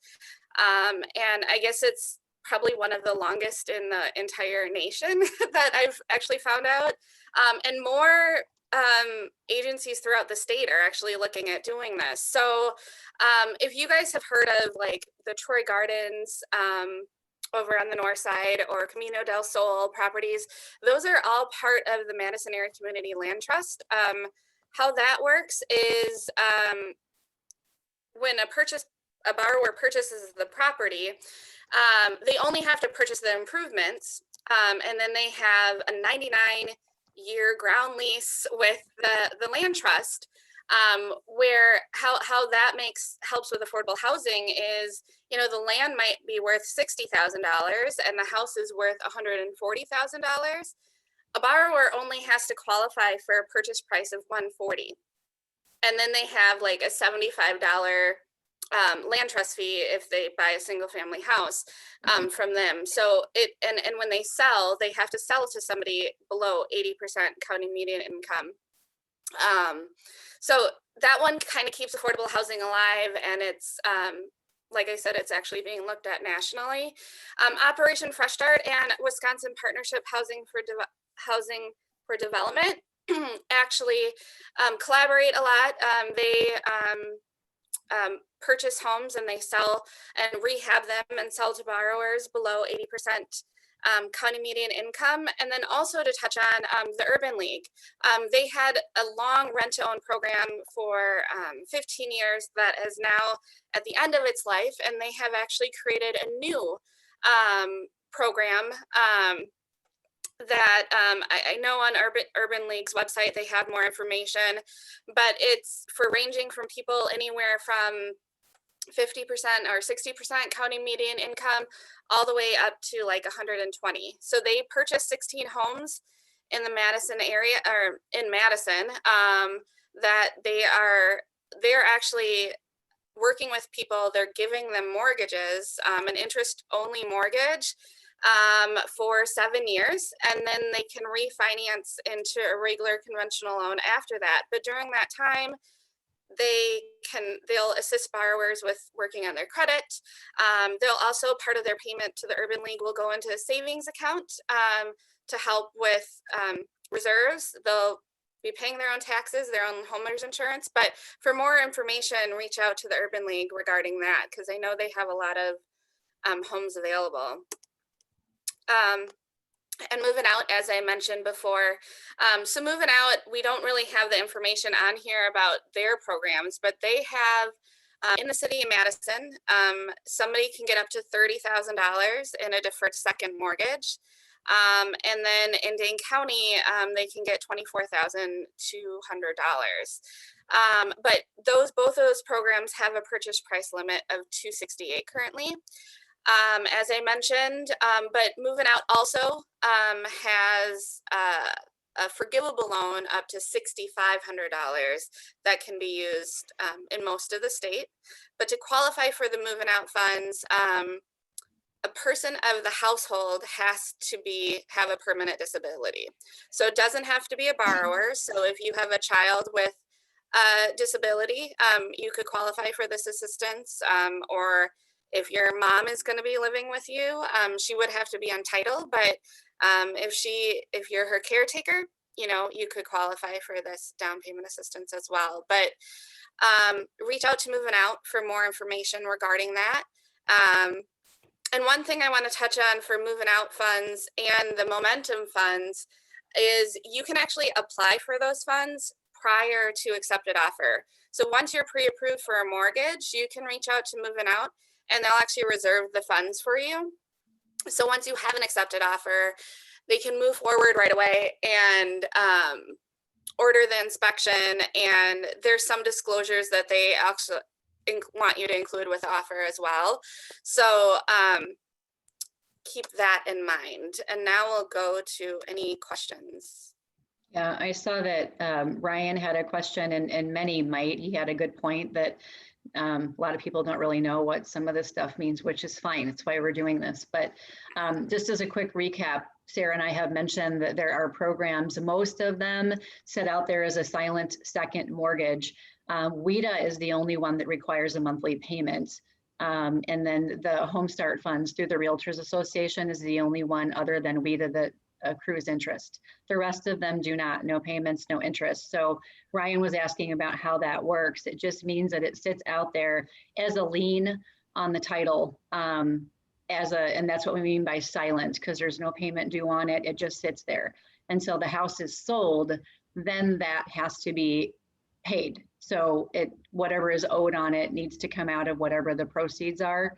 And I guess it's probably one of the longest in the entire nation that I've actually found out. And more agencies throughout the state are actually looking at doing this. So if you guys have heard of like the Troy Gardens, over on the north side, or Camino del Sol properties, those are all part of the Madison Area Community Land Trust. How that works is when a borrower purchases the property, they only have to purchase the improvements, and then they have a 99-year ground lease with the land trust. Where how that helps with affordable housing is, you know, the land might be worth $60,000 and the house is worth $140,000. A borrower only has to qualify for a purchase price of $140,000, and then they have like a $75 land trust fee if they buy a single family house from them. So and when they sell, they have to sell to somebody below 80% county median income. So that one kind of keeps affordable housing alive, and it's like I said, it's actually being looked at nationally. Operation Fresh Start and Wisconsin Partnership Housing for Development actually collaborate a lot. They purchase homes and they sell and rehab them and sell to borrowers below 80% county median income. And then also to touch on the Urban League. They had a long rent-to-own program for 15 years that is now at the end of its life, and they have actually created a new program that I know on Urban League's website they have more information, but it's for ranging from people anywhere from 50% or 60% county median income all the way up to like 120. So they purchased 16 homes in the Madison area, or in Madison, that they're actually working with people. They're giving them mortgages, an interest only mortgage, for 7 years, and then they can refinance into a regular conventional loan after that. But during that time, they'll assist borrowers with working on their credit. They'll also, part of their payment to the Urban League will go into a savings account to help with reserves. They'll be paying their own taxes, their own homeowners insurance. But for more information, reach out to the Urban League regarding that, because I know they have a lot of homes available. And moving out, as I mentioned before, so moving out, we don't really have the information on here about their programs, but they have in the city of Madison, somebody can get up to $30,000 in a deferred second mortgage. And then in Dane County, they can get $24,200. But both of those programs have a purchase price limit of $268 currently. As I mentioned, but moving out also has a forgivable loan up to $6,500 that can be used in most of the state. But to qualify for the moving out funds, a person of the household has to have a permanent disability. So it doesn't have to be a borrower. So if you have a child with a disability, you could qualify for this assistance, or if your mom is going to be living with you, she would have to be on title, but if you're her caretaker, you could qualify for this down payment assistance as well. But reach out to Moving Out for more information regarding that. And one thing I want to touch on for Moving Out funds and the Momentum funds is you can actually apply for those funds prior to accepted offer. So once you're pre-approved for a mortgage, you can reach out to Moving Out and they'll actually reserve the funds for you. So once you have an accepted offer, they can move forward right away and order the inspection. And there's some disclosures that they actually want you to include with the offer as well. So keep that in mind. And now we'll go to any questions. Yeah, I saw that Ryan had a question, and many might. He had a good point that a lot of people don't really know what some of this stuff means, which is fine. It's why we're doing this. But just as a quick recap, Sarah and I have mentioned that there are programs, most of them set out there as a silent second mortgage. WIDA is the only one that requires a monthly payment. And then the Home Start funds through the Realtors Association is the only one other than WIDA that accrues interest. The rest of them do not, no payments, no interest. So Ryan was asking about how that works. It just means that it sits out there as a lien on the title, and that's what we mean by silent, because there's no payment due on it. It just sits there. And so the house is sold, then that has to be paid. So whatever is owed on it needs to come out of whatever the proceeds are.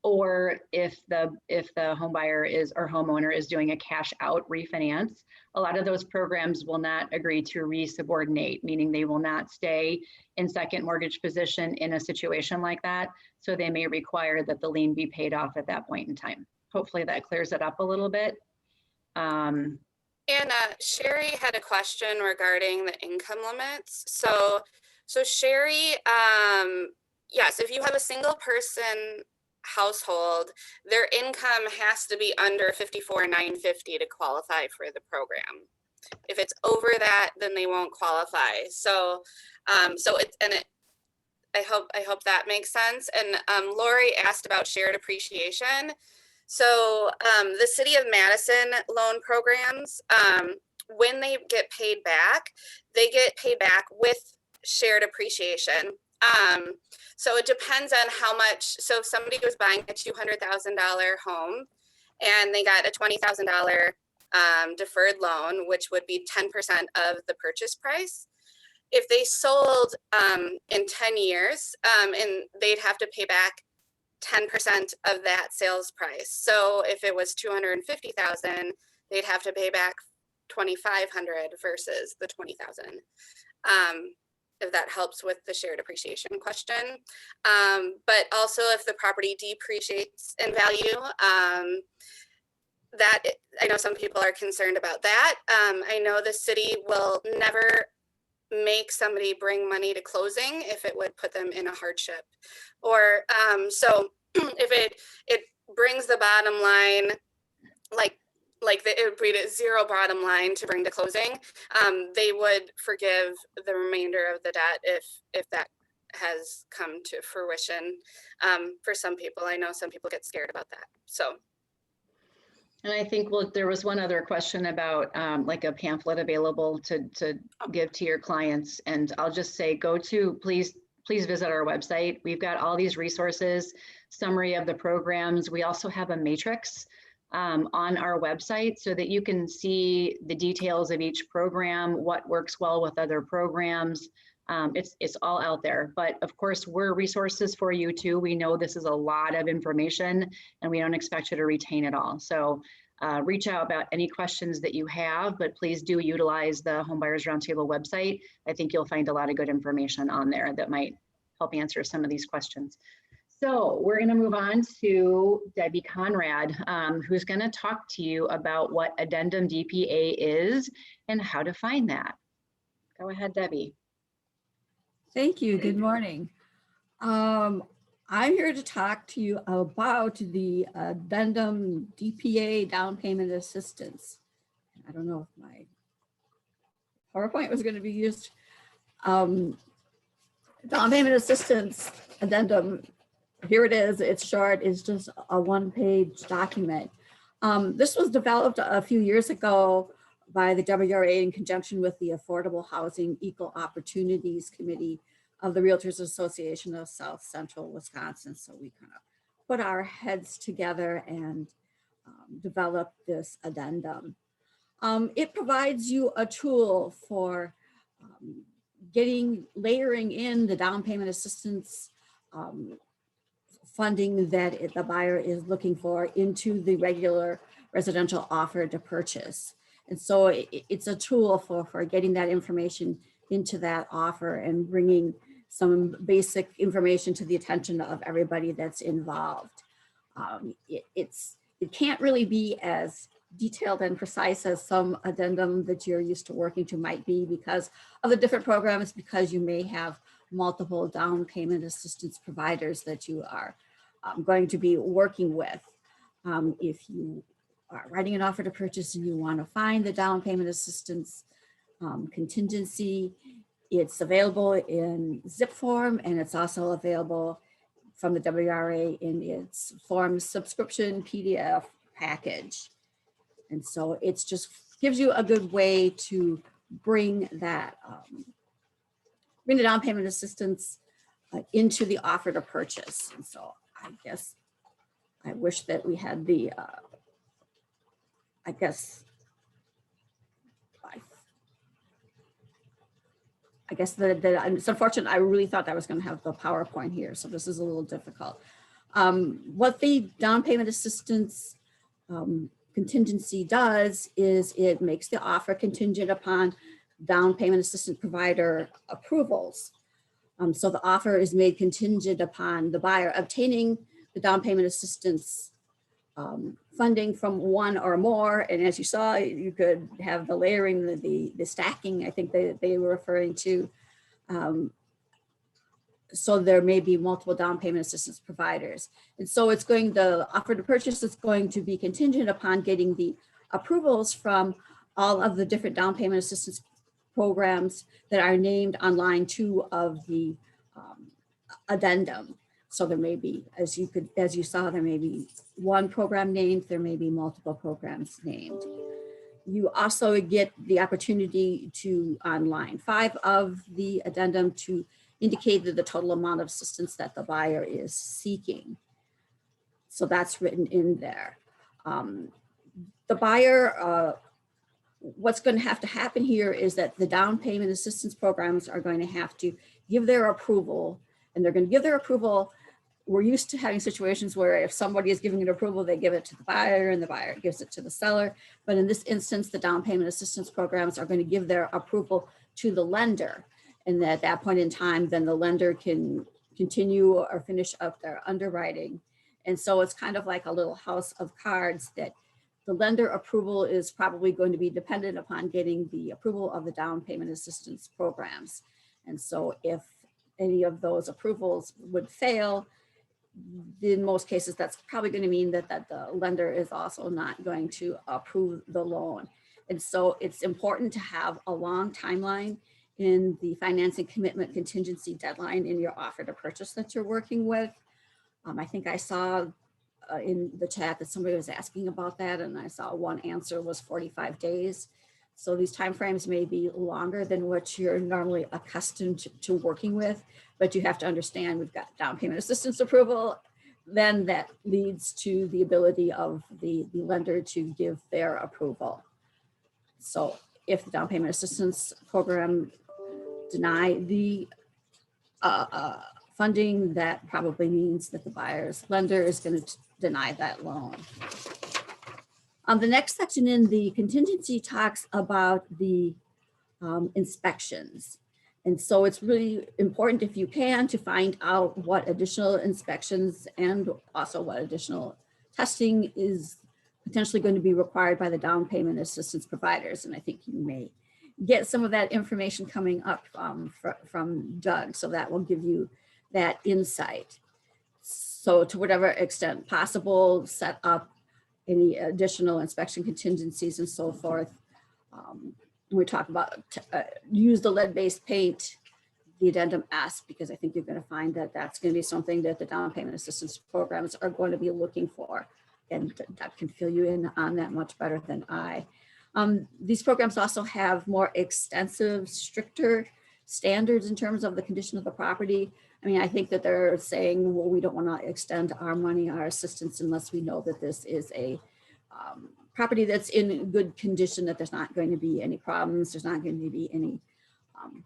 Or if the home buyer or homeowner is doing a cash out refinance, a lot of those programs will not agree to resubordinate, meaning they will not stay in second mortgage position in a situation like that. So they may require that the lien be paid off at that point in time. Hopefully that clears it up a little bit. And Sherry had a question regarding the income limits. So Sherry, yes, if you have a single person household, their income has to be under $54,950 to qualify for the program. If it's over that, then they won't qualify. So I hope that makes sense. And Lori asked about shared appreciation. So the City of Madison loan programs, when they get paid back, they get paid back with shared appreciation. So it depends on how much. So if somebody was buying a $200,000 home and they got a $20,000 deferred loan, which would be 10% of the purchase price, if they sold in 10 years, and they'd have to pay back 10% of that sales price. So if it was $250,000, they'd have to pay back $2,500 versus the $20,000. If that helps with the shared appreciation question. But also if the property depreciates in value, I know some people are concerned about that. I know the city will never make somebody bring money to closing if it would put them in a hardship. Or so if brings the bottom line, it would read it zero bottom line to bring to closing, they would forgive the remainder of the debt if that has come to fruition. For some people, I know some people get scared about that. So. And I think, well, there was one other question about like a pamphlet available to give to your clients. And I'll just say, please visit our website. We've got all these resources, summary of the programs. We also have a matrix on our website so that you can see the details of each program, what works well with other programs. It's all out there, but of course we're resources for you too. We know this is a lot of information and we don't expect you to retain it all. So reach out about any questions that you have, but please do utilize the Homebuyers Roundtable website. I think you'll find a lot of good information on there that might help answer some of these questions. So we're going to move on to Debbie Conrad, who's going to talk to you about what Addendum DPA is and how to find that. Go ahead, Debbie. Thank you. Good morning. I'm here to talk to you about the Addendum DPA down payment assistance. I don't know if my PowerPoint was going to be used. Down payment assistance addendum, here it is. It's short. It's just a one-page document. This was developed a few years ago by the WRA in conjunction with the Affordable Housing Equal Opportunities Committee of the Realtors Association of South Central Wisconsin. So we kind of put our heads together and developed this addendum. It provides you a tool for layering in the down payment assistance funding that the buyer is looking for into the regular residential offer to purchase. And so it's a tool for getting that information into that offer and bringing some basic information to the attention of everybody that's involved. It can't really be as detailed and precise as some addendum that you're used to working to might be because of the different programs, because you may have multiple down payment assistance providers that you are going to be working with. If you are writing an offer to purchase and you want to find the down payment assistance contingency, it's available in zip form and it's also available from the WRA in its form subscription PDF package. And so it's just gives you a good way to bring that, bring the down payment assistance into the offer to purchase. And so I guess I wish that we had the, it's unfortunate. I really thought I was going to have the PowerPoint here, so this is a little difficult. What the down payment assistance contingency does is it makes the offer contingent upon down payment assistance provider approvals. So the offer is made contingent upon the buyer obtaining the down payment assistance funding from one or more. And as you saw, you could have the layering, the stacking, I think they were referring to. So there may be multiple down payment assistance providers. And so it's going, the offer to purchase is going to be contingent upon getting the approvals from all of the different down payment assistance programs that are named on line 2 of the addendum. So there may be, as you saw, there may be one program named, there may be multiple programs named. You also get the opportunity to, on line 5 of the addendum, to indicate the total amount of assistance that the buyer is seeking. So that's written in there. The buyer, what's going to have to happen here is that the down payment assistance programs are going to have to give their approval, and they're going to give their approval. We're used to having situations where if somebody is giving an approval, they give it to the buyer and the buyer gives it to the seller. But in this instance, the down payment assistance programs are going to give their approval to the lender. And at that point in time, then the lender can continue or finish up their underwriting. And so it's kind of like a little house of cards that the lender approval is probably going to be dependent upon getting the approval of the down payment assistance programs. And so if any of those approvals would fail, in most cases, that's probably going to mean that the lender is also not going to approve the loan. And so it's important to have a long timeline in the financing commitment contingency deadline in your offer to purchase that you're working with. I think I saw in the chat that somebody was asking about that, and I saw one answer was 45 days. So these timeframes may be longer than what you're normally accustomed to working with, but you have to understand we've got down payment assistance approval. Then that leads to the ability of the lender to give their approval. So if the down payment assistance program deny the funding, that probably means that the buyer's lender is going to deny that loan. The next section in the contingency talks about the inspections. And so it's really important, if you can, to find out what additional inspections and also what additional testing is potentially going to be required by the down payment assistance providers. And I think you may get some of that information coming up from Doug, so that will give you that insight. So to whatever extent possible, set up any additional inspection contingencies and so forth. We talk about use the lead-based paint, the addendum S, because I think you're going to find that that's going to be something that the down payment assistance programs are going to be looking for. And that can fill you in on that much better than I. These programs also have more extensive, stricter standards in terms of the condition of the property. I mean, I think that they're saying, well, we don't want to extend our money, our assistance, unless we know that this is a property that's in good condition, that there's not going to be any problems, there's not going to be any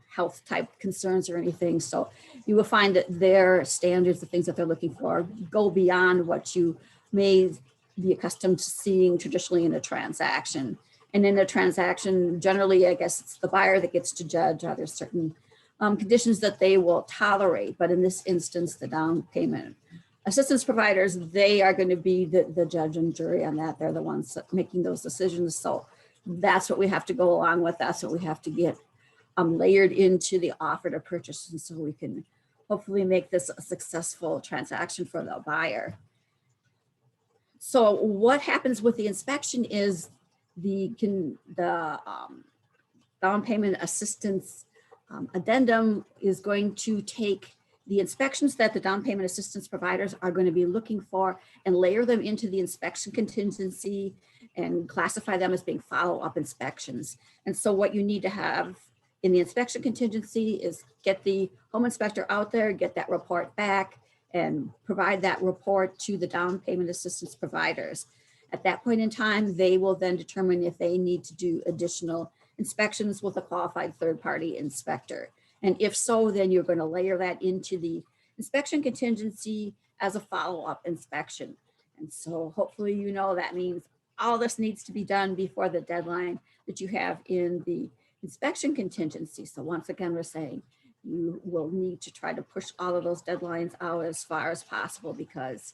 health type concerns or anything. So you will find that their standards, the things that they're looking for, go beyond what you may be accustomed to seeing traditionally in a transaction. And in a transaction, generally, I guess it's the buyer that gets to judge. Are there certain conditions that they will tolerate? But in this instance, the down payment assistance providers, they are going to be the judge and jury on that. They're the ones making those decisions. So that's what we have to go along with. That's what we have to get layered into the offer to purchase. And so we can hopefully make this a successful transaction for the buyer. So what happens with the inspection is the down payment assistance addendum is going to take the inspections that the down payment assistance providers are going to be looking for and layer them into the inspection contingency and classify them as being follow-up inspections. And so what you need to have in the inspection contingency is get the home inspector out there, get that report back, and provide that report to the down payment assistance providers. At that point in time, they will then determine if they need to do additional inspections with a qualified third-party inspector. And if so, then you're going to layer that into the inspection contingency as a follow-up inspection. And so hopefully, you know, that means all this needs to be done before the deadline that you have in the inspection contingency. So once again, we're saying you will need to try to push all of those deadlines out as far as possible, because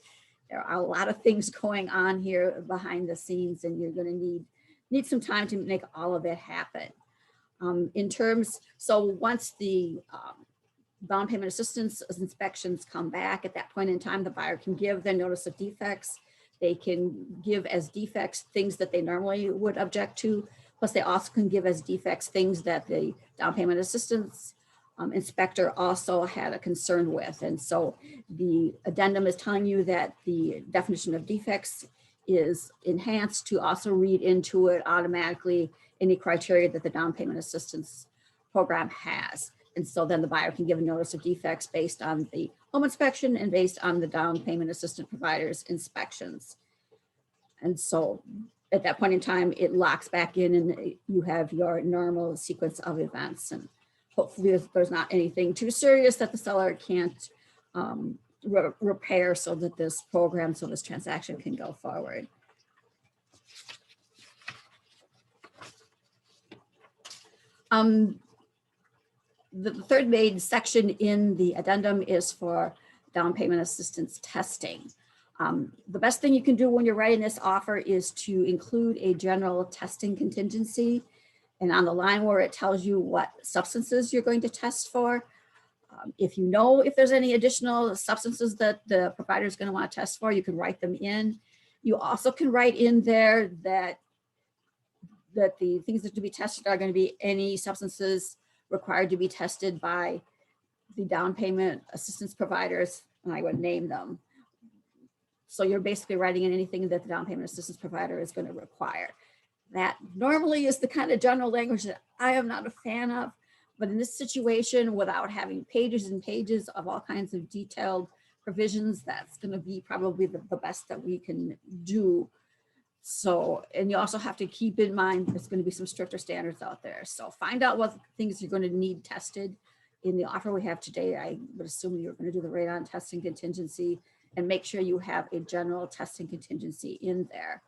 there are a lot of things going on here behind the scenes, and you're going to need some time to make all of it happen. So once the down payment assistance inspections come back, at that point in time, the buyer can give their notice of defects. They can give as defects things that they normally would object to. Plus, they also can give as defects things that the down payment assistance inspector also had a concern with. And so the addendum is telling you that the definition of defects is enhanced to also read into it automatically any criteria that the down payment assistance program has. And so then the buyer can give a notice of defects based on the home inspection and based on the down payment assistance provider's inspections. And so at that point in time, it locks back in and you have your normal sequence of events. And hopefully there's not anything too serious that the seller can't repair, so that this transaction can go forward. The third main section in the addendum is for down payment assistance testing. The best thing you can do when you're writing this offer is to include a general testing contingency. And on the line where it tells you what substances you're going to test for, If you know if there's any additional substances that the provider is going to want to test for, you can write them in. You also can write in there that the things that to be tested are going to be any substances required to be tested by the down payment assistance providers, and I would name them. So you're basically writing in anything that the down payment assistance provider is going to require. That normally is the kind of general language that I am not a fan of, but in this situation, without having pages and pages of all kinds of detailed provisions, that's going to be probably the best that we can do. So, and you also have to keep in mind there's going to be some stricter standards out there. So find out what things you're going to need tested. In the offer we have today, I would assume you're going to do the radon testing contingency, and make sure you have a general testing contingency in there.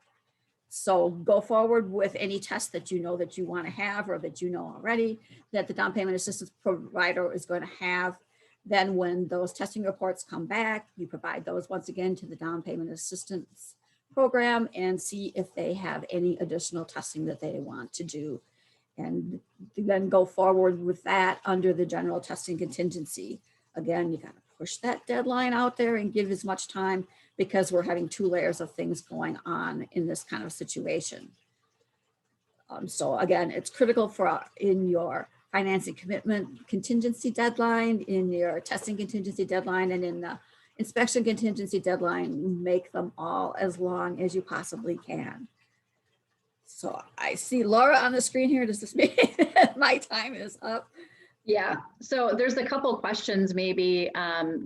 So go forward with any tests that you know that you want to have, or that you know already that the down payment assistance provider is going to have. Then when those testing reports come back, you provide those once again to the down payment assistance program and see if they have any additional testing that they want to do. And then go forward with that under the general testing contingency. Again, you got to push that deadline out there and give as much time, because we're having 2 layers of things going on in this kind of situation. So again, it's critical for in your financing commitment contingency deadline, in your testing contingency deadline, and in the inspection contingency deadline, make them all as long as you possibly can. So I see Laura on the screen here. Does this mean my time is up? Yeah, so there's a couple questions maybe,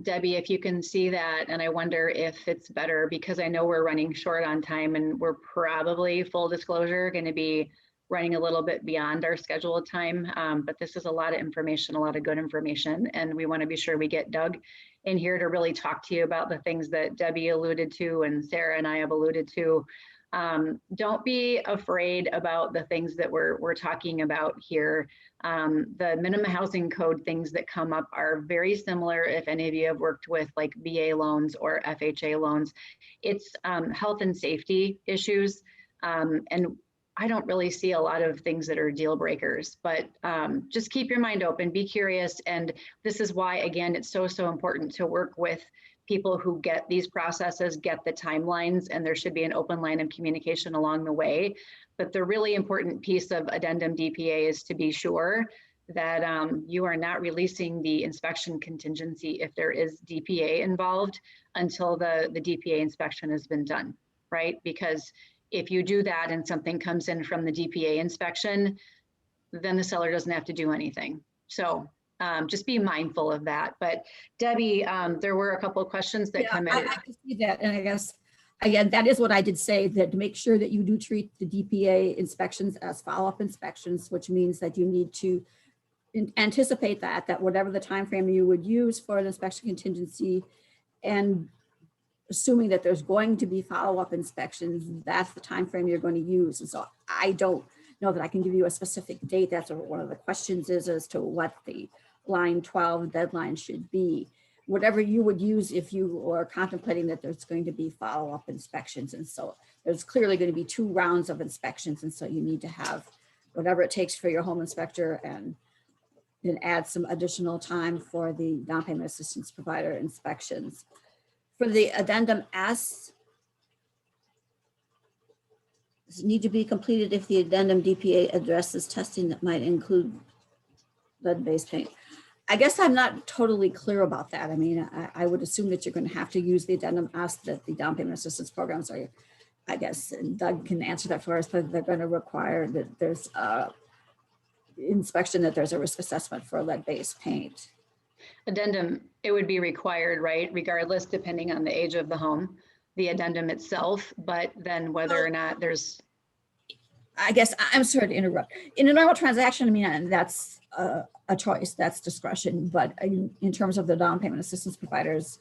Debbie, if you can see that, and I wonder if it's better, because I know we're running short on time and we're probably, full disclosure, going to be running a little bit beyond our scheduled time, but this is a lot of information, a lot of good information, and we want to be sure we get Doug in here to really talk to you about the things that Debbie alluded to and Sarah and I have alluded to. Don't be afraid about the things that we're talking about here. The minimum housing code things that come up are very similar if any of you have worked with like VA loans or FHA loans. It's health and safety issues. And I don't really see a lot of things that are deal breakers, but just keep your mind open, be curious. And this is why, again, it's so important to work with people who get these processes, get the timelines, and there should be an open line of communication along the way. But the really important piece of addendum DPA is to be sure that you are not releasing the inspection contingency if there is DPA involved until the DPA inspection has been done, right? Because if you do that and something comes in from the DPA inspection, then the seller doesn't have to do anything. So just be mindful of that. But Debbie, there were a couple of questions that come in. I can see that, and I guess, again, that is what I did say, that to make sure that you do treat the DPA inspections as follow-up inspections, which means that you need to anticipate that whatever the time frame you would use for an inspection contingency, and assuming that there's going to be follow-up inspections, that's the time frame you're going to use. And so I don't know that I can give you a specific date. That's what one of the questions is, as to what the line 12 deadline should be. Whatever you would use if you are contemplating that there's going to be follow-up inspections. And so there's clearly going to be 2 rounds of inspections. And so you need to have whatever it takes for your home inspector, and then add some additional time for the down payment assistance provider inspections. For the addendum S, does it need to be completed if the addendum DPA addresses testing that might include lead-based paint? I guess I'm not totally clear about that. I mean, I would assume that you're going to have to use the addendum S, that the down payment assistance programs are, I guess, and Doug can answer that for us, but they're going to require that there's a inspection, that there's a risk assessment for lead-based paint. Addendum, it would be required, right? Regardless, depending on the age of the home, the addendum itself, but then whether or not there's. I guess, I'm sorry to interrupt. In a normal transaction, I mean, that's a choice, that's discretion, but in terms of the down payment assistance providers,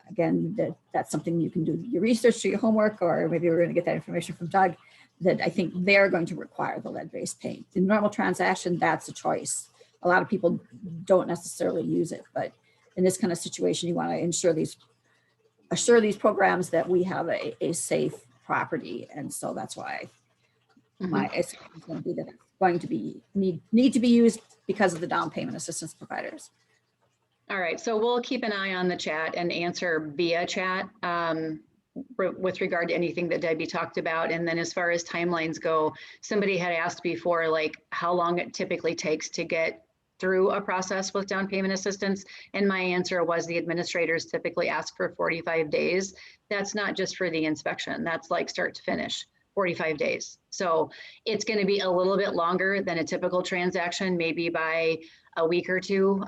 again, that's something you can do your research, do your homework, or maybe we're going to get that information from Doug, that I think they're going to require the lead-based paint. In normal transaction, that's a choice. A lot of people don't necessarily use it, but in this kind of situation, you want to assure these programs that we have a safe property. And so that's why my assumption is going to be that it's going to be need to be used because of the down payment assistance providers. All right, so we'll keep an eye on the chat and answer via chat with regard to anything that Debbie talked about. And then as far as timelines go, somebody had asked before, like how long it typically takes to get through a process with down payment assistance. And my answer was the administrators typically ask for 45 days. That's not just for the inspection. That's like start to finish, 45 days. So it's going to be a little bit longer than a typical transaction, maybe by a week or two,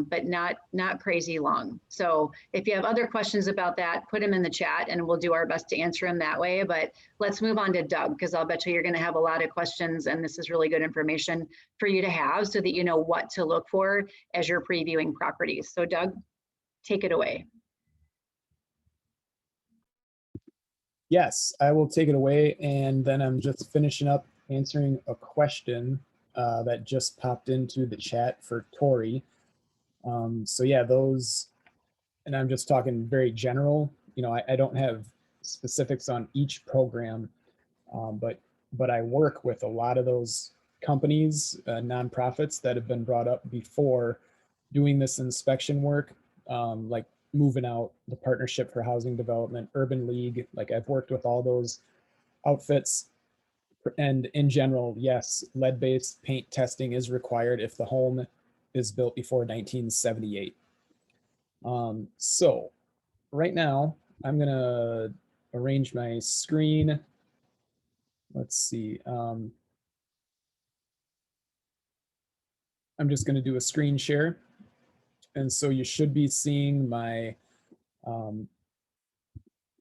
but not crazy long. So if you have other questions about that, put them in the chat and we'll do our best to answer them that way. But let's move on to Doug, because I'll bet you're going to have a lot of questions, and this is really good information for you to have so that you know what to look for as you're previewing properties. So Doug, take it away. Yes, I will take it away, and then I'm just finishing up answering a question that just popped into the chat for Tori. So yeah, those, and I'm just talking very general. You know, I don't have specifics on each program, but I work with a lot of those companies, nonprofits that have been brought up before doing this inspection work, like moving out, the Partnership for Housing Development, Urban League. Like I've worked with all those outfits. And in general, yes, lead-based paint testing is required if the home is built before 1978. So right now, I'm gonna arrange my screen. Let's see. I'm just gonna do a screen share. And so you should be seeing my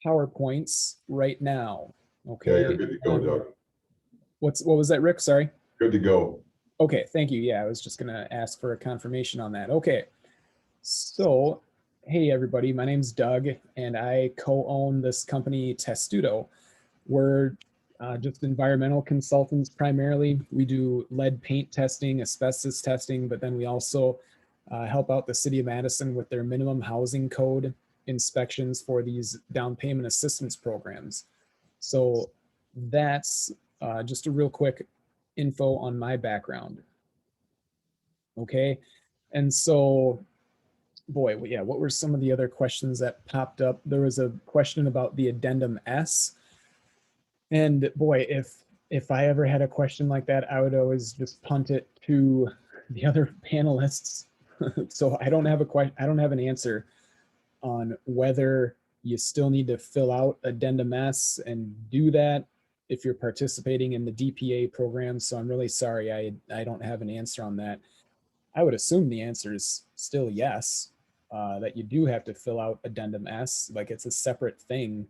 PowerPoints right now. Okay. Yeah, you're good to go, Doug. What was that, Rick? Sorry. Good to go. Okay, thank you. Yeah, I was just gonna ask for a confirmation on that. Okay. So, hey everybody, my name's Doug and I co-own this company Testudo. We're just environmental consultants primarily. We do lead paint testing, asbestos testing, but then we also help out the city of Madison with their minimum housing code inspections for these down payment assistance programs. So that's just a real quick info on my background. Okay, and so, boy, yeah, what were some of the other questions that popped up? There was a question about the addendum S. And boy, if I ever had a question like that, I would always just punt it to the other panelists. So I don't have an answer on whether you still need to fill out addendum S and do that if you're participating in the DPA program. So I'm really sorry, I don't have an answer on that. I would assume the answer is still yes, that you do have to fill out addendum S, like it's a separate thing.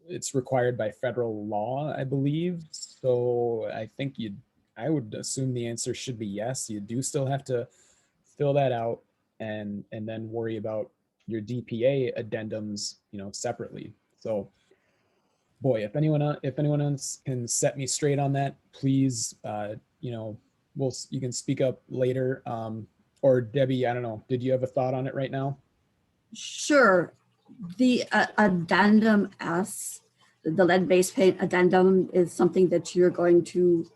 It's required by federal law, I believe. So I think I would assume the answer should be yes. You do still have to fill that out and then worry about your DPA addendums, you know, separately. So boy, if anyone else can set me straight on that, please, you know, you can speak up later. Or Debbie, I don't know, did you have a thought on it right now? Sure. The addendum S, the lead-based paint addendum, is something that you're going to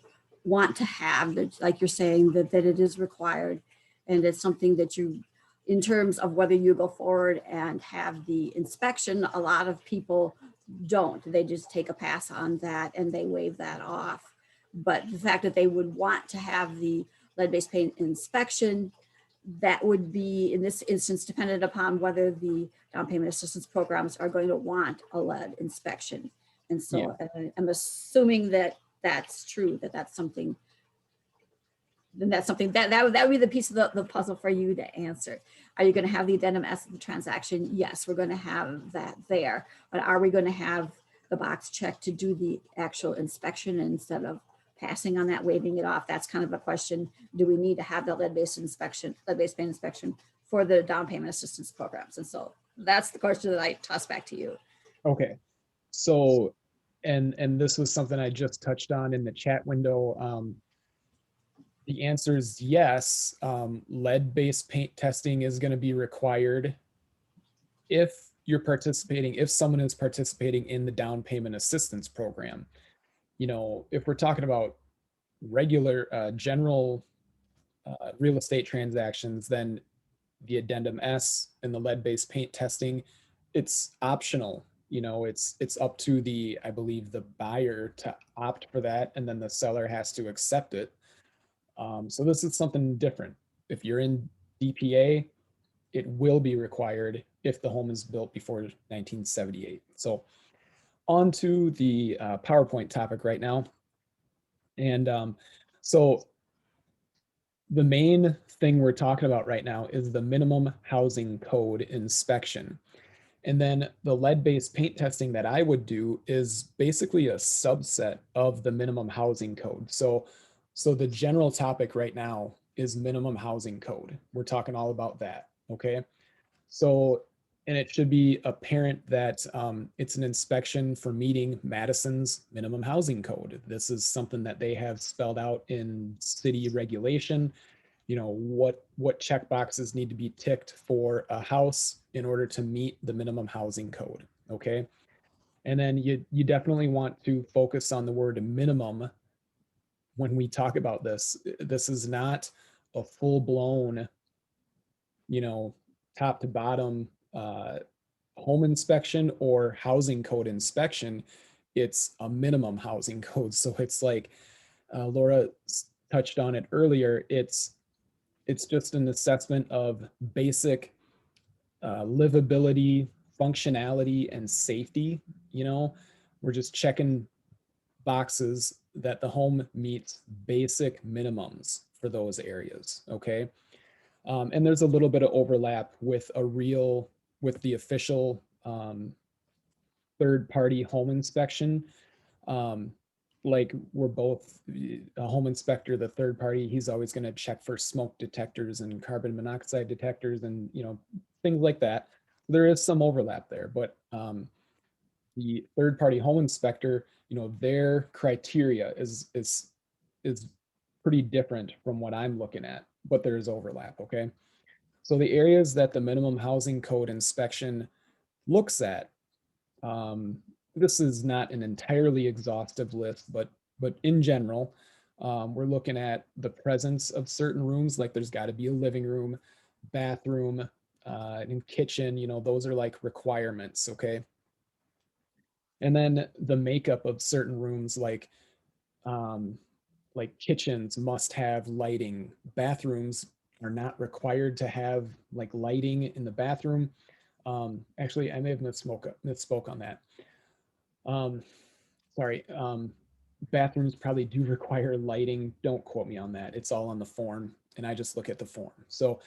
want to have, that, like you're saying, that it is required. And it's something that you, in terms of whether you go forward and have the inspection, a lot of people don't. They just take a pass on that and they waive that off. But the fact that they would want to have the lead-based paint inspection, that would be, in this instance, dependent upon whether the down payment assistance programs are going to want a lead inspection. And so I'm assuming that that's true, that's something, then that's something that would be the piece of the puzzle for you to answer. Are you going to have the addendum S of the transaction? Yes, we're going to have that there. But are we going to have the box checked to do the actual inspection instead of passing on that, waving it off? That's kind of a question. Do we need to have the lead-based paint inspection for the down payment assistance programs? And so that's the question that I toss back to you. Okay, so, and this was something I just touched on in the chat window. The answer is yes. Lead-based paint testing is going to be required if someone is participating in the down payment assistance program. You know, if we're talking about regular general real estate transactions, then the addendum S and the lead-based paint testing, it's optional. You know, it's up to the, I believe, the buyer to opt for that, and then the seller has to accept it. So this is something different. If you're in DPA, it will be required if the home is built before 1978. So on to the PowerPoint topic right now. And so the main thing we're talking about right now is the minimum housing code inspection. And then the lead-based paint testing that I would do is basically a subset of the minimum housing code. So the general topic right now is minimum housing code. We're talking all about that, okay? So, and it should be apparent that it's an inspection for meeting Madison's minimum housing code. This is something that they have spelled out in city regulation. You know, what check boxes need to be ticked for a house in order to meet the minimum housing code, okay? And then you definitely want to focus on the word minimum when we talk about this. This is not a full-blown, you know, top to bottom home inspection or housing code inspection. It's a minimum housing code. So it's like Laura touched on it earlier. It's just an assessment of basic livability, functionality, and safety. You know, we're just checking boxes that the home meets basic minimums for those areas, okay? And there's a little bit of overlap with with the official third-party home inspection. Like we're both a home inspector, the third party, he's always going to check for smoke detectors and carbon monoxide detectors and, you know, things like that. There is some overlap there, but the third party home inspector, you know, their criteria is pretty different from what I'm looking at, but there is overlap, okay? So the areas that the minimum housing code inspection looks at, this is not an entirely exhaustive list, but in general, we're looking at the presence of certain rooms, like there's got to be a living room, bathroom, and kitchen, you know, those are like requirements, okay? And then the makeup of certain rooms, like kitchens must have lighting, bathrooms are not required to have like lighting in the bathroom. Actually, I may have misspoke on that. Sorry, bathrooms probably do require lighting. Don't quote me on that. It's all on the form and I just look at the form. So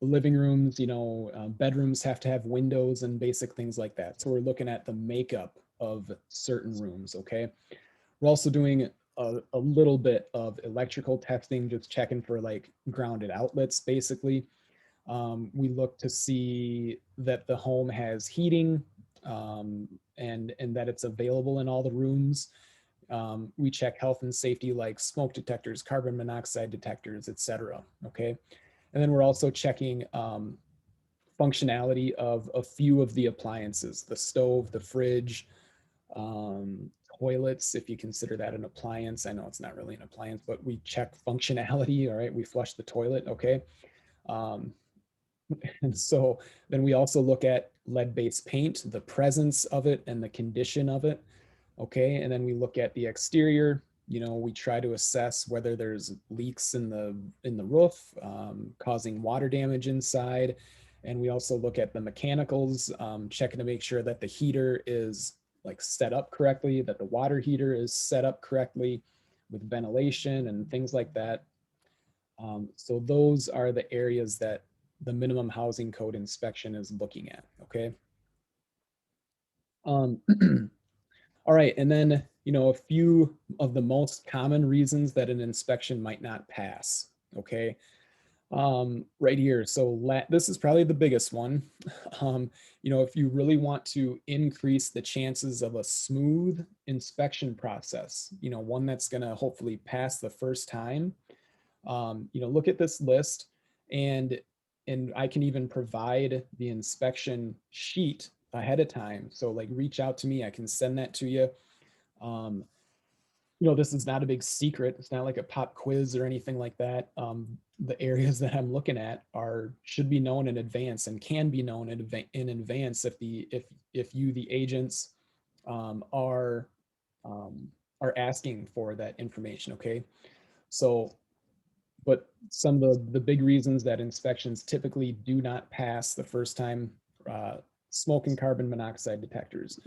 living rooms, you know, bedrooms have to have windows and basic things like that. So we're looking at the makeup of certain rooms, okay? We're also doing a little bit of electrical testing, just checking for like grounded outlets, basically. We look to see that the home has heating and that it's available in all the rooms. We check health and safety like smoke detectors, carbon monoxide detectors, etc. Okay. And then we're also checking functionality of a few of the appliances, the stove, the fridge, toilets, if you consider that an appliance. I know it's not really an appliance, but we check functionality. All right. We flush the toilet. Okay. And so then we also look at lead-based paint, the presence of it and the condition of it. Okay, and then we look at the exterior. You know, we try to assess whether there's leaks in the roof, causing water damage inside. And we also look at the mechanicals, checking to make sure that the heater is like set up correctly, that the water heater is set up correctly with ventilation and things like that. So those are the areas that the minimum housing code inspection is looking at, okay? All right, and then, you know, a few of the most common reasons that an inspection might not pass, okay? Right here, so this is probably the biggest one. You know, if you really want to increase the chances of a smooth inspection process, you know, one that's gonna hopefully pass the first time, you know, look at this list and I can even provide the inspection sheet ahead of time. So like reach out to me, I can send that to you. this is not a big secret. It's not like a pop quiz or anything like that. The areas that I'm looking at should be known in advance and can be known in advance if you, the agents, um, are are asking for that information. Okay, so but some of the big reasons that inspections typically do not pass the first time: uh, smoke and carbon monoxide detectors,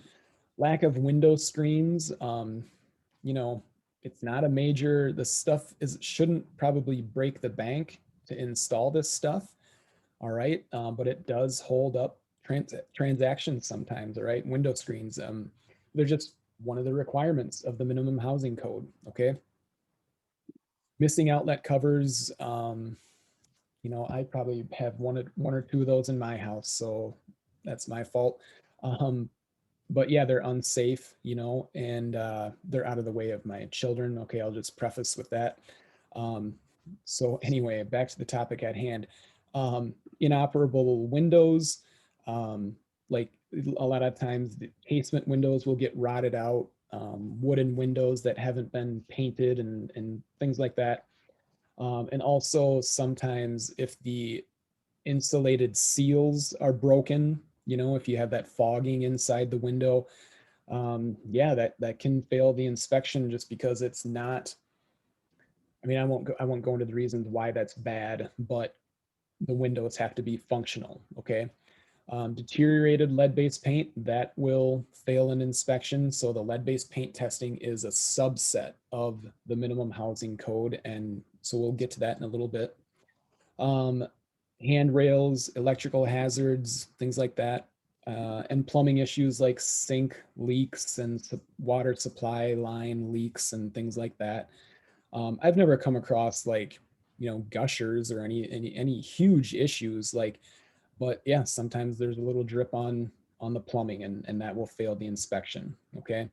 lack of window screens. You know, it's not a major, the stuff shouldn't probably break the bank to install this stuff. All right. But it does hold up transactions sometimes. All right. Window screens. They're just one of the requirements of the minimum housing code. Okay. Missing outlet covers. I probably have one or two of those in my house, so that's my fault. Um, but yeah, they're unsafe, and they're out of the way of my children. Okay, I'll just preface with that. So anyway, back to the topic at hand. Inoperable windows, like a lot of times the casement windows will get rotted out, wooden windows that haven't been painted and things like that. And also sometimes if the insulated seals are broken, if you have that fogging inside the window, yeah, that can fail the inspection just because it's not. I mean, I won't go into the reasons why that's bad, but the windows have to be functional. Okay. Deteriorated lead-based paint, that will fail an inspection. So the lead-based paint testing is a subset of the minimum housing code, and so we'll get to that in a little bit. Handrails, electrical hazards, things like that, and plumbing issues like sink leaks and water supply line leaks and things like that. I've never come across like, gushers or any huge issues like, but yeah, sometimes there's a little drip on the plumbing, and that will fail the inspection. Okay.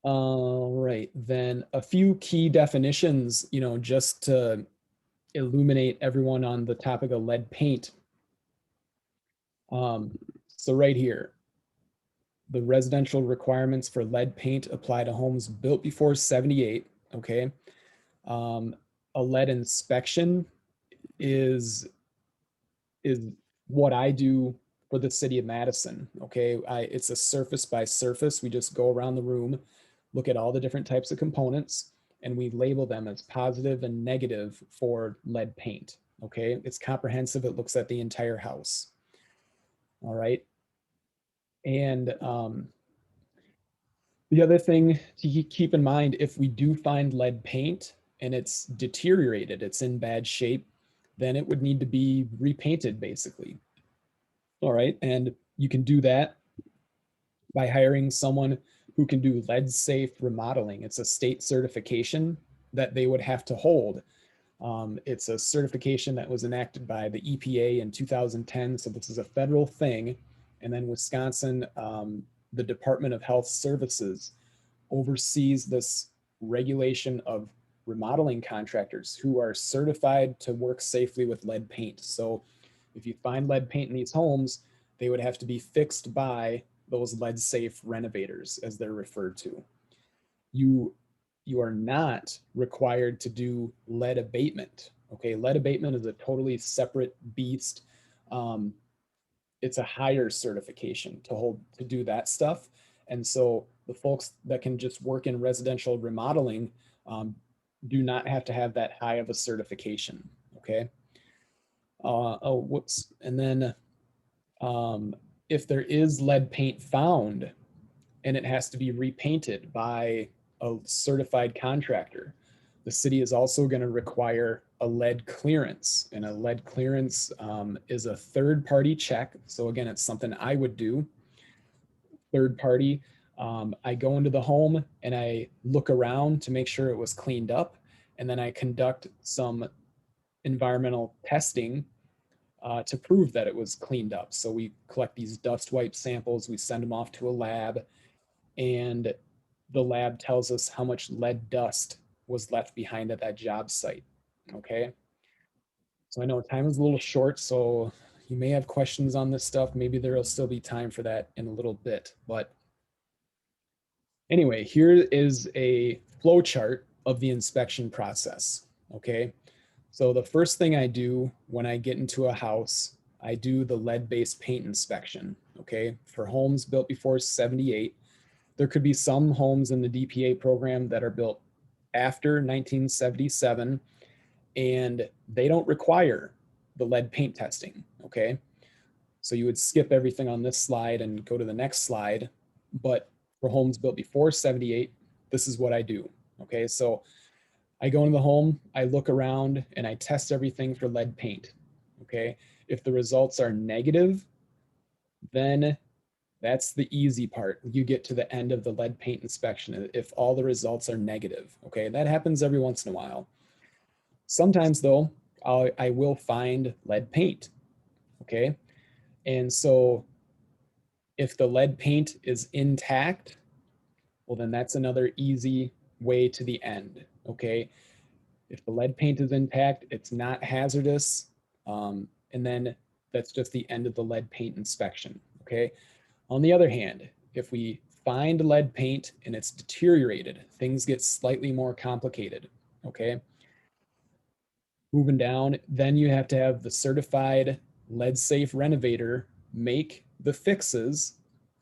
All right, then a few key definitions, just to illuminate everyone on the topic of lead paint. So right here, the residential requirements for lead paint apply to homes built before 78. Okay. A lead inspection is what I do for the city of Madison. Okay. It's a surface by surface. We just go around the room, look at all the different types of components, and we label them as positive and negative for lead paint. Okay. It's comprehensive. It looks at the entire house. All right. And the other thing to keep in mind, if we do find lead paint and it's deteriorated, it's in bad shape, then it would need to be repainted basically. All right. And you can do that by hiring someone who can do lead safe remodeling. It's a state certification that they would have to hold. It's a certification that was enacted by the EPA in 2010. So this is a federal thing. And then Wisconsin, the Department of Health Services oversees this regulation of remodeling contractors who are certified to work safely with lead paint. So if you find lead paint in these homes, they would have to be fixed by those lead safe renovators, as they're referred to. You are not required to do lead abatement. Okay, lead abatement is a totally separate beast. It's a higher certification to do that stuff. And so the folks that can just work in residential remodeling do not have to have that high of a certification. Okay. Whoops. And then if there is lead paint found and it has to be repainted by a certified contractor, the city is also going to require a lead clearance, and a lead clearance is a third-party check. So again, it's something I would do. Third party, I go into the home and I look around to make sure it was cleaned up, and then I conduct some environmental testing to prove that it was cleaned up. So we collect these dust wipe samples, we send them off to a lab, and the lab tells us how much lead dust was left behind at that job site. Okay. So I know time is a little short, so you may have questions on this stuff. Maybe there will still be time for that in a little bit, but Anyway, here is a flow chart of the inspection process, okay? So the first thing I do when I get into a house, I do the lead-based paint inspection, okay? For homes built before 78, there could be some homes in the DPA program that are built after 1977, and they don't require the lead paint testing, okay? So you would skip everything on this slide and go to the next slide. But for homes built before 78, this is what I do, okay? So I go into the home, I look around, and I test everything for lead paint, okay? If the results are negative, then that's the easy part. You get to the end of the lead paint inspection if all the results are negative, okay? That happens every once in a while. Sometimes though, I will find lead paint, okay? And so if the lead paint is intact, well, then that's another easy way to the end, okay? If the lead paint is intact, it's not hazardous, and then that's just the end of the lead paint inspection, okay? On the other hand, if we find lead paint and it's deteriorated, things get slightly more complicated, okay? Moving down, then you have to have the certified lead safe renovator make the fixes,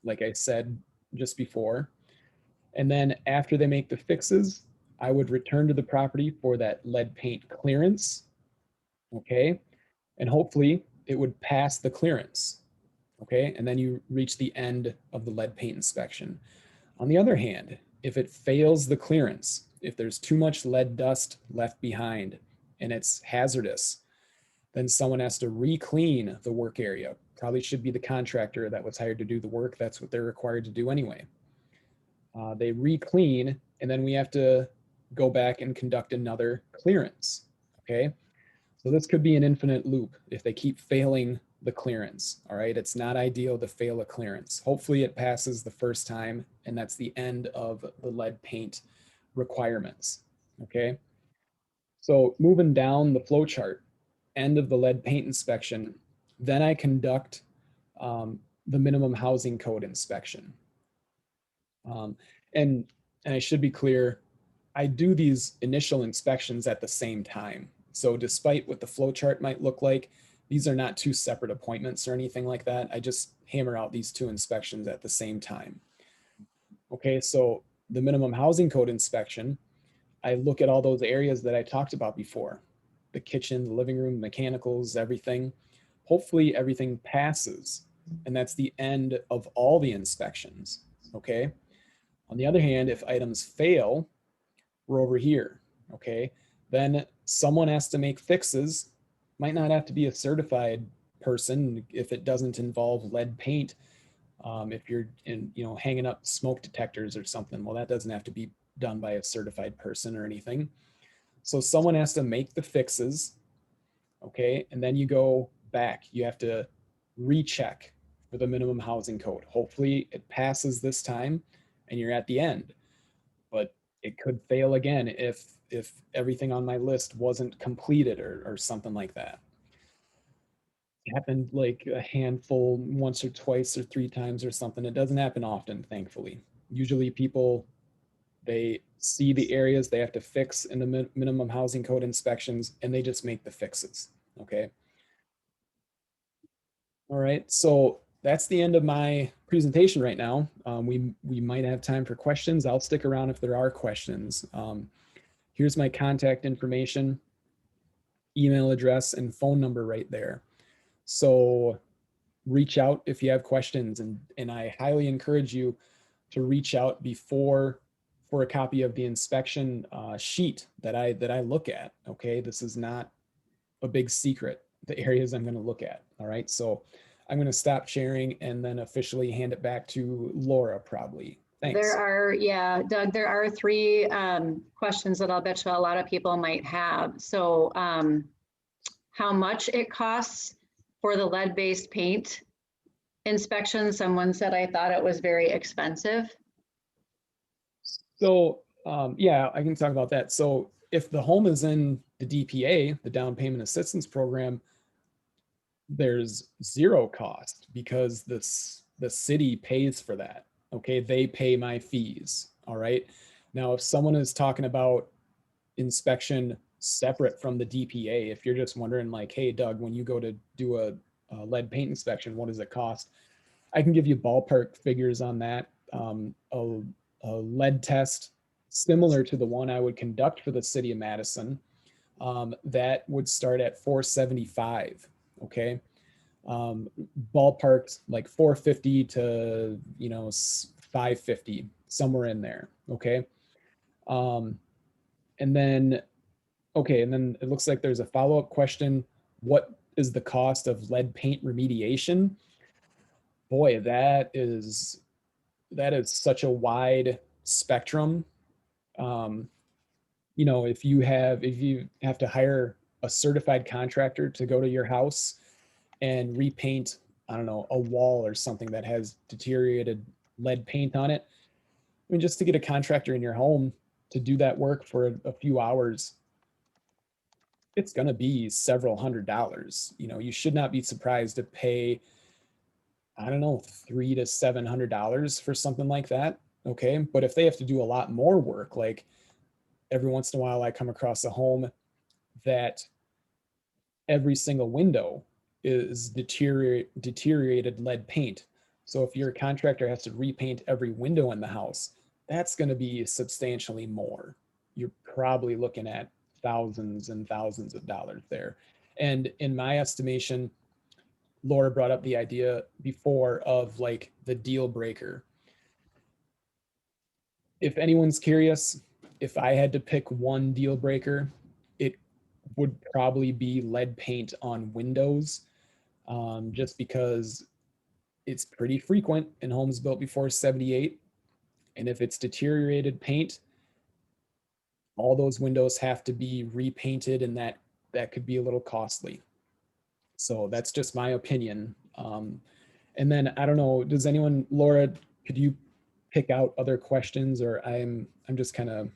like I said just before. And then after they make the fixes, I would return to the property for that lead paint clearance, okay? And hopefully it would pass the clearance, okay? And then you reach the end of the lead paint inspection. On the other hand, if it fails the clearance, if there's too much lead dust left behind and it's hazardous, then someone has to re-clean the work area. Probably should be the contractor that was hired to do the work. That's what they're required to do anyway. They re-clean, and then we have to go back and conduct another clearance, okay? So this could be an infinite loop if they keep failing the clearance, all right? It's not ideal to fail a clearance. Hopefully it passes the first time, and that's the end of the lead paint requirements, okay? So moving down the flow chart, end of the lead paint inspection, then I conduct the minimum housing code inspection. And I should be clear, I do these initial inspections at the same time. So despite what the flow chart might look like, these are not two separate appointments or anything like that. I just hammer out these two inspections at the same time. Okay, so the minimum housing code inspection, I look at all those areas that I talked about before, the kitchen, the living room, mechanicals, everything. Hopefully everything passes, and that's the end of all the inspections, okay? On the other hand, if items fail, we're over here, okay? Then someone has to make fixes. Might not have to be a certified person if it doesn't involve lead paint. If you're hanging up smoke detectors or something, well, that doesn't have to be done by a certified person or anything. So someone has to make the fixes, okay? And then you go back. You have to recheck for the minimum housing code. Hopefully it passes this time and you're at the end. But it could fail again if everything on my list wasn't completed or something like that. It happened like a handful, once or twice or three times or something. It doesn't happen often, thankfully. Usually people, they see the areas they have to fix in the minimum housing code inspections and they just make the fixes, okay? All right, so that's the end of my presentation right now. We might have time for questions. I'll stick around if there are questions. Here's my contact information, email address, and phone number right there. So reach out if you have questions, and I highly encourage you to reach out before for a copy of the inspection sheet that I look at. Okay, this is not a big secret, the areas I'm going to look at. All right, so I'm going to stop sharing and then officially hand it back to Laura probably. Thanks. There are, yeah, Doug, there are three questions that I'll bet you a lot of people might have. So how much it costs for the lead-based paint inspection? Someone said I thought it was very expensive. So yeah, I can talk about that. So if the home is in the DPA, the down payment assistance program, there's zero cost because the city pays for that. Okay, they pay my fees. All right. Now, if someone is talking about inspection separate from the DPA, if you're just wondering like, hey, Doug, when you go to do a lead paint inspection, what does it cost? I can give you ballpark figures on that. A lead test similar to the one I would conduct for the city of Madison, that would start at $475. Okay. Ballparked like 450 to, you know, 550, somewhere in there. Okay. And then, okay. And then it looks like there's a follow-up question. What is the cost of lead paint remediation? Boy, that is such a wide spectrum. You know, if you have to hire a certified contractor to go to your house and repaint, I don't know, a wall or something that has deteriorated lead paint on it. I mean, just to get a contractor in your home to do that work for a few hours, it's going to be several $100s. You know, you should not be surprised to pay, I don't know, $300 to $700 for something like that. Okay. But if they have to do a lot more work, like every once in a while, I come across a home that every single window is deteriorated lead paint. So if your contractor has to repaint every window in the house, that's going to be substantially more. You're probably looking at thousands and thousands of dollars there. And in my estimation, Laura brought up the idea before of like the deal breaker. If anyone's curious, if I had to pick one deal breaker, it would probably be lead paint on windows, just because it's pretty frequent in homes built before 78. And if it's deteriorated paint, all those windows have to be repainted, and that could be a little costly. So that's just my opinion. And then I don't know, does anyone, Laura, could you pick out other questions, or I'm just kind of.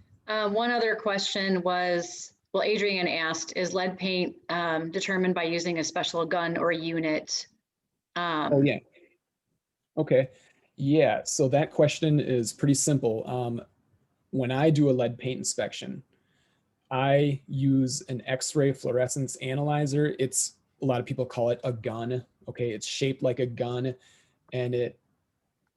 One other question was, well, Adrian asked, is lead paint determined by using a special gun or unit? Oh yeah. Okay. Yeah. So that question is pretty simple. When I do a lead paint inspection, I use an X-ray fluorescence analyzer. A lot of people call it a gun. Okay. It's shaped like a gun, and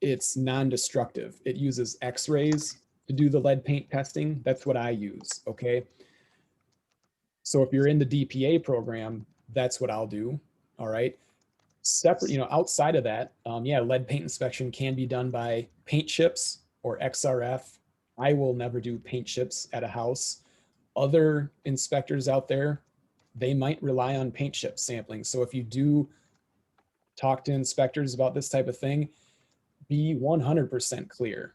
it's non-destructive. It uses X-rays to do the lead paint testing. That's what I use. Okay. So if you're in the DPA program, that's what I'll do. All right. Separate, you know, outside of that, yeah, lead paint inspection can be done by paint chips or XRF. I will never do paint chips at a house. Other inspectors out there, they might rely on paint chip sampling. So if you do talk to inspectors about this type of thing, be 100% clear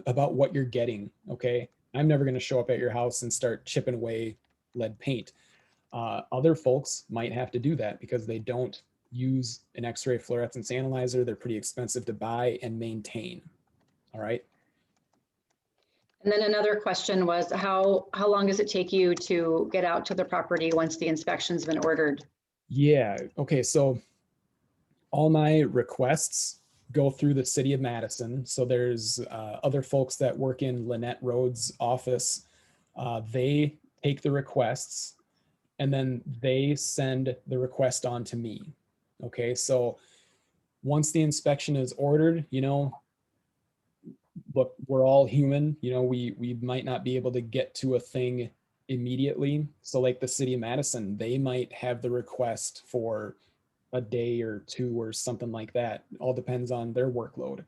about what you're getting. Okay. I'm never going to show up at your house and start chipping away lead paint. Other folks might have to do that because they don't use an X-ray fluorescence analyzer. They're pretty expensive to buy and maintain. All right. And then another question was, how long does it take you to get out to the property once the inspection's been ordered? Yeah. Okay. So all my requests go through the city of Madison. So there's other folks that work in Lynette Rhodes' office. They take the requests and then they send the request on to me. Okay. So once the inspection is ordered, you know, look, we're all human, you know, we might not be able to get to a thing immediately. So like the city of Madison, they might have the request for a day or two or something like that. It all depends on their workload.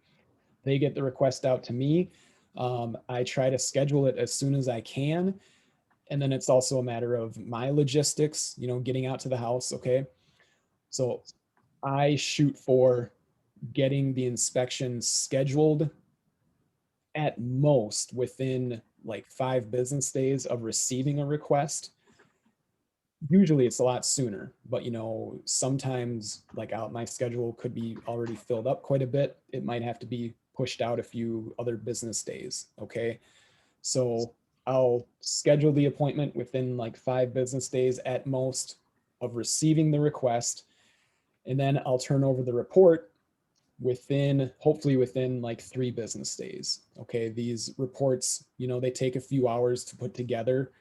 They get the request out to me. I try to schedule it as soon as I can. And then it's also a matter of my logistics, you know, getting out to the house. Okay. So I shoot for getting the inspection scheduled at most within like 5 business days of receiving a request. Usually it's a lot sooner, but you know, sometimes like my schedule could be already filled up quite a bit. It might have to be pushed out a few other business days. Okay. So I'll schedule the appointment within like 5 business days at most of receiving the request. And then I'll turn over the report hopefully within like 3 business days. Okay, these reports, they take a few hours to put together.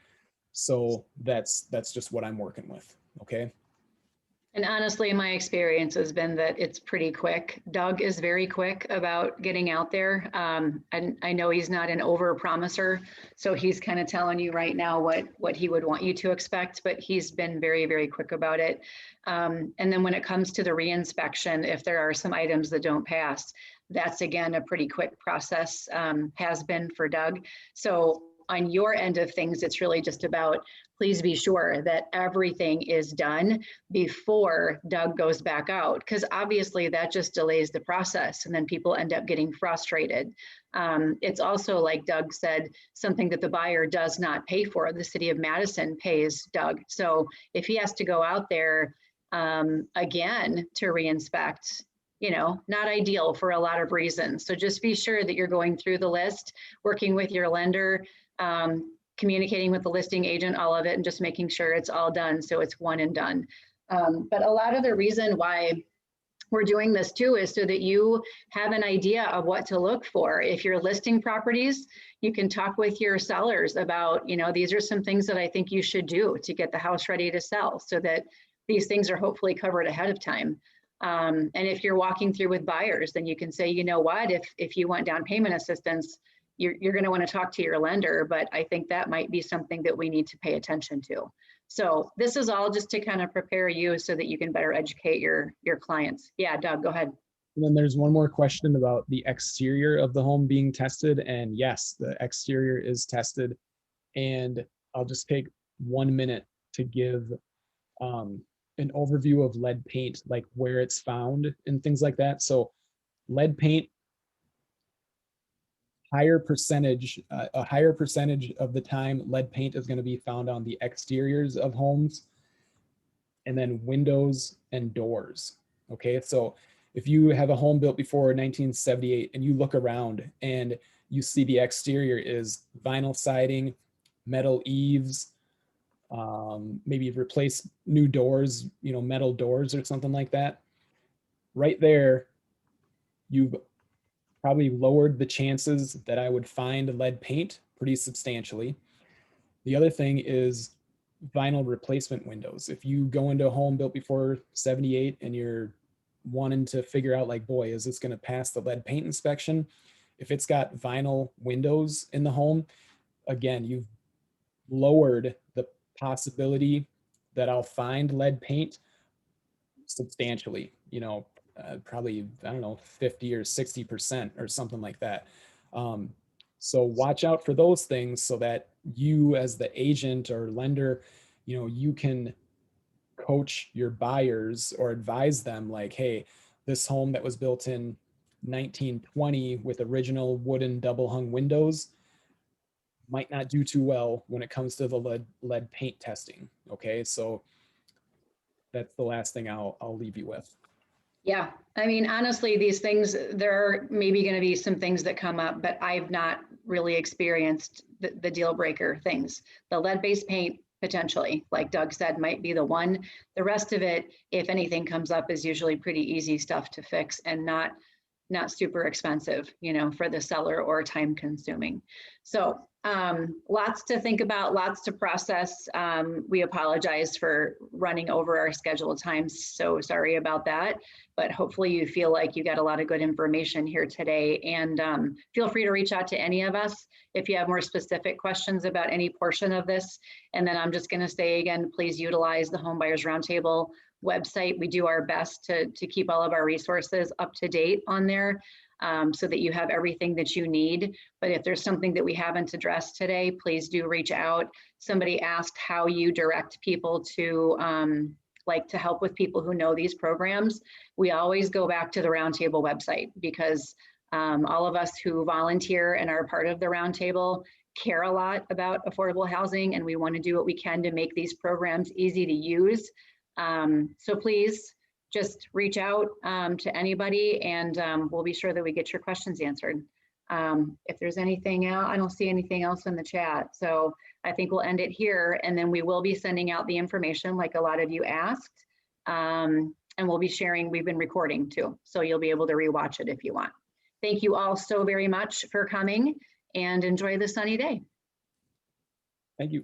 So that's just what I'm working with. Okay. And honestly, my experience has been that it's pretty quick. Doug is very quick about getting out there. And I know he's not an over promiser. So he's kind of telling you right now what he would want you to expect, but he's been very, very quick about it. And then when it comes to the reinspection, if there are some items that don't pass, that's again, a pretty quick process, has been for Doug. So on your end of things, it's really just about, please be sure that everything is done before Doug goes back out, because obviously that just delays the process and then people end up getting frustrated. It's also, like Doug said, something that the buyer does not pay for. The city of Madison pays Doug. So if he has to go out there again to reinspect, not ideal for a lot of reasons. So just be sure that you're going through the list, working with your lender, communicating with the listing agent, all of it, and just making sure it's all done so it's one and done. But a lot of the reason why we're doing this too is so that you have an idea of what to look for. If you're listing properties, you can talk with your sellers about, these are some things that I think you should do to get the house ready to sell, so that these things are hopefully covered ahead of time. And if you're walking through with buyers, then you can say, you know what, if you want down payment assistance, you're going to want to talk to your lender, but I think that might be something that we need to pay attention to. So this is all just to kind of prepare you so that you can better educate your clients. Yeah, Doug, go ahead. And then there's one more question about the exterior of the home being tested. And yes, the exterior is tested. And I'll just take 1 minute to give an overview of lead paint, like where it's found and things like that. So lead paint, a higher percentage of the time, lead paint is going to be found on the exteriors of homes, and then windows and doors. Okay, so if you have a home built before 1978 and you look around and you see the exterior is vinyl siding, metal eaves, maybe replace new doors, metal doors or something like that, right there, you've probably lowered the chances that I would find lead paint pretty substantially. The other thing is vinyl replacement windows. If you go into a home built before 78 and you're wanting to figure out, like, boy, is this going to pass the lead paint inspection? If it's got vinyl windows in the home, again, you've lowered the possibility that I'll find lead paint substantially, probably, I don't know, 50 or 60% or something like that. So watch out for those things so that you, as the agent or lender, you can coach your buyers or advise them, like, hey, this home that was built in 1920 with original wooden double hung windows might not do too well when it comes to the lead paint testing. Okay, so that's the last thing I'll leave you with. Yeah, I mean, honestly, these things, there are maybe going to be some things that come up, but I've not really experienced the deal breaker things. The lead-based paint, potentially, like Doug said, might be the one. The rest of it, if anything comes up, is usually pretty easy stuff to fix and not super expensive, for the seller or time consuming. So lots to think about, lots to process. We apologize for running over our scheduled times. So sorry about that, but hopefully you feel like you got a lot of good information here today, and feel free to reach out to any of us if you have more specific questions about any portion of this. And then I'm just going to say again, please utilize the Home Buyers Roundtable website. We do our best to keep all of our resources up to date on there, so that you have everything that you need. But if there's something that we haven't addressed today, please do reach out. Somebody asked how you direct people to to help with people who know these programs. We always go back to the Roundtable website, because all of us who volunteer and are part of the Roundtable care a lot about affordable housing, and we want to do what we can to make these programs easy to use. So please just reach out to anybody, and we'll be sure that we get your questions answered. If there's anything else, I don't see anything else in the chat. So I think we'll end it here, and then we will be sending out the information like a lot of you asked. And we'll be sharing, we've been recording too, so you'll be able to rewatch it if you want. Thank you all so very much for coming and enjoy the sunny day. Thank you.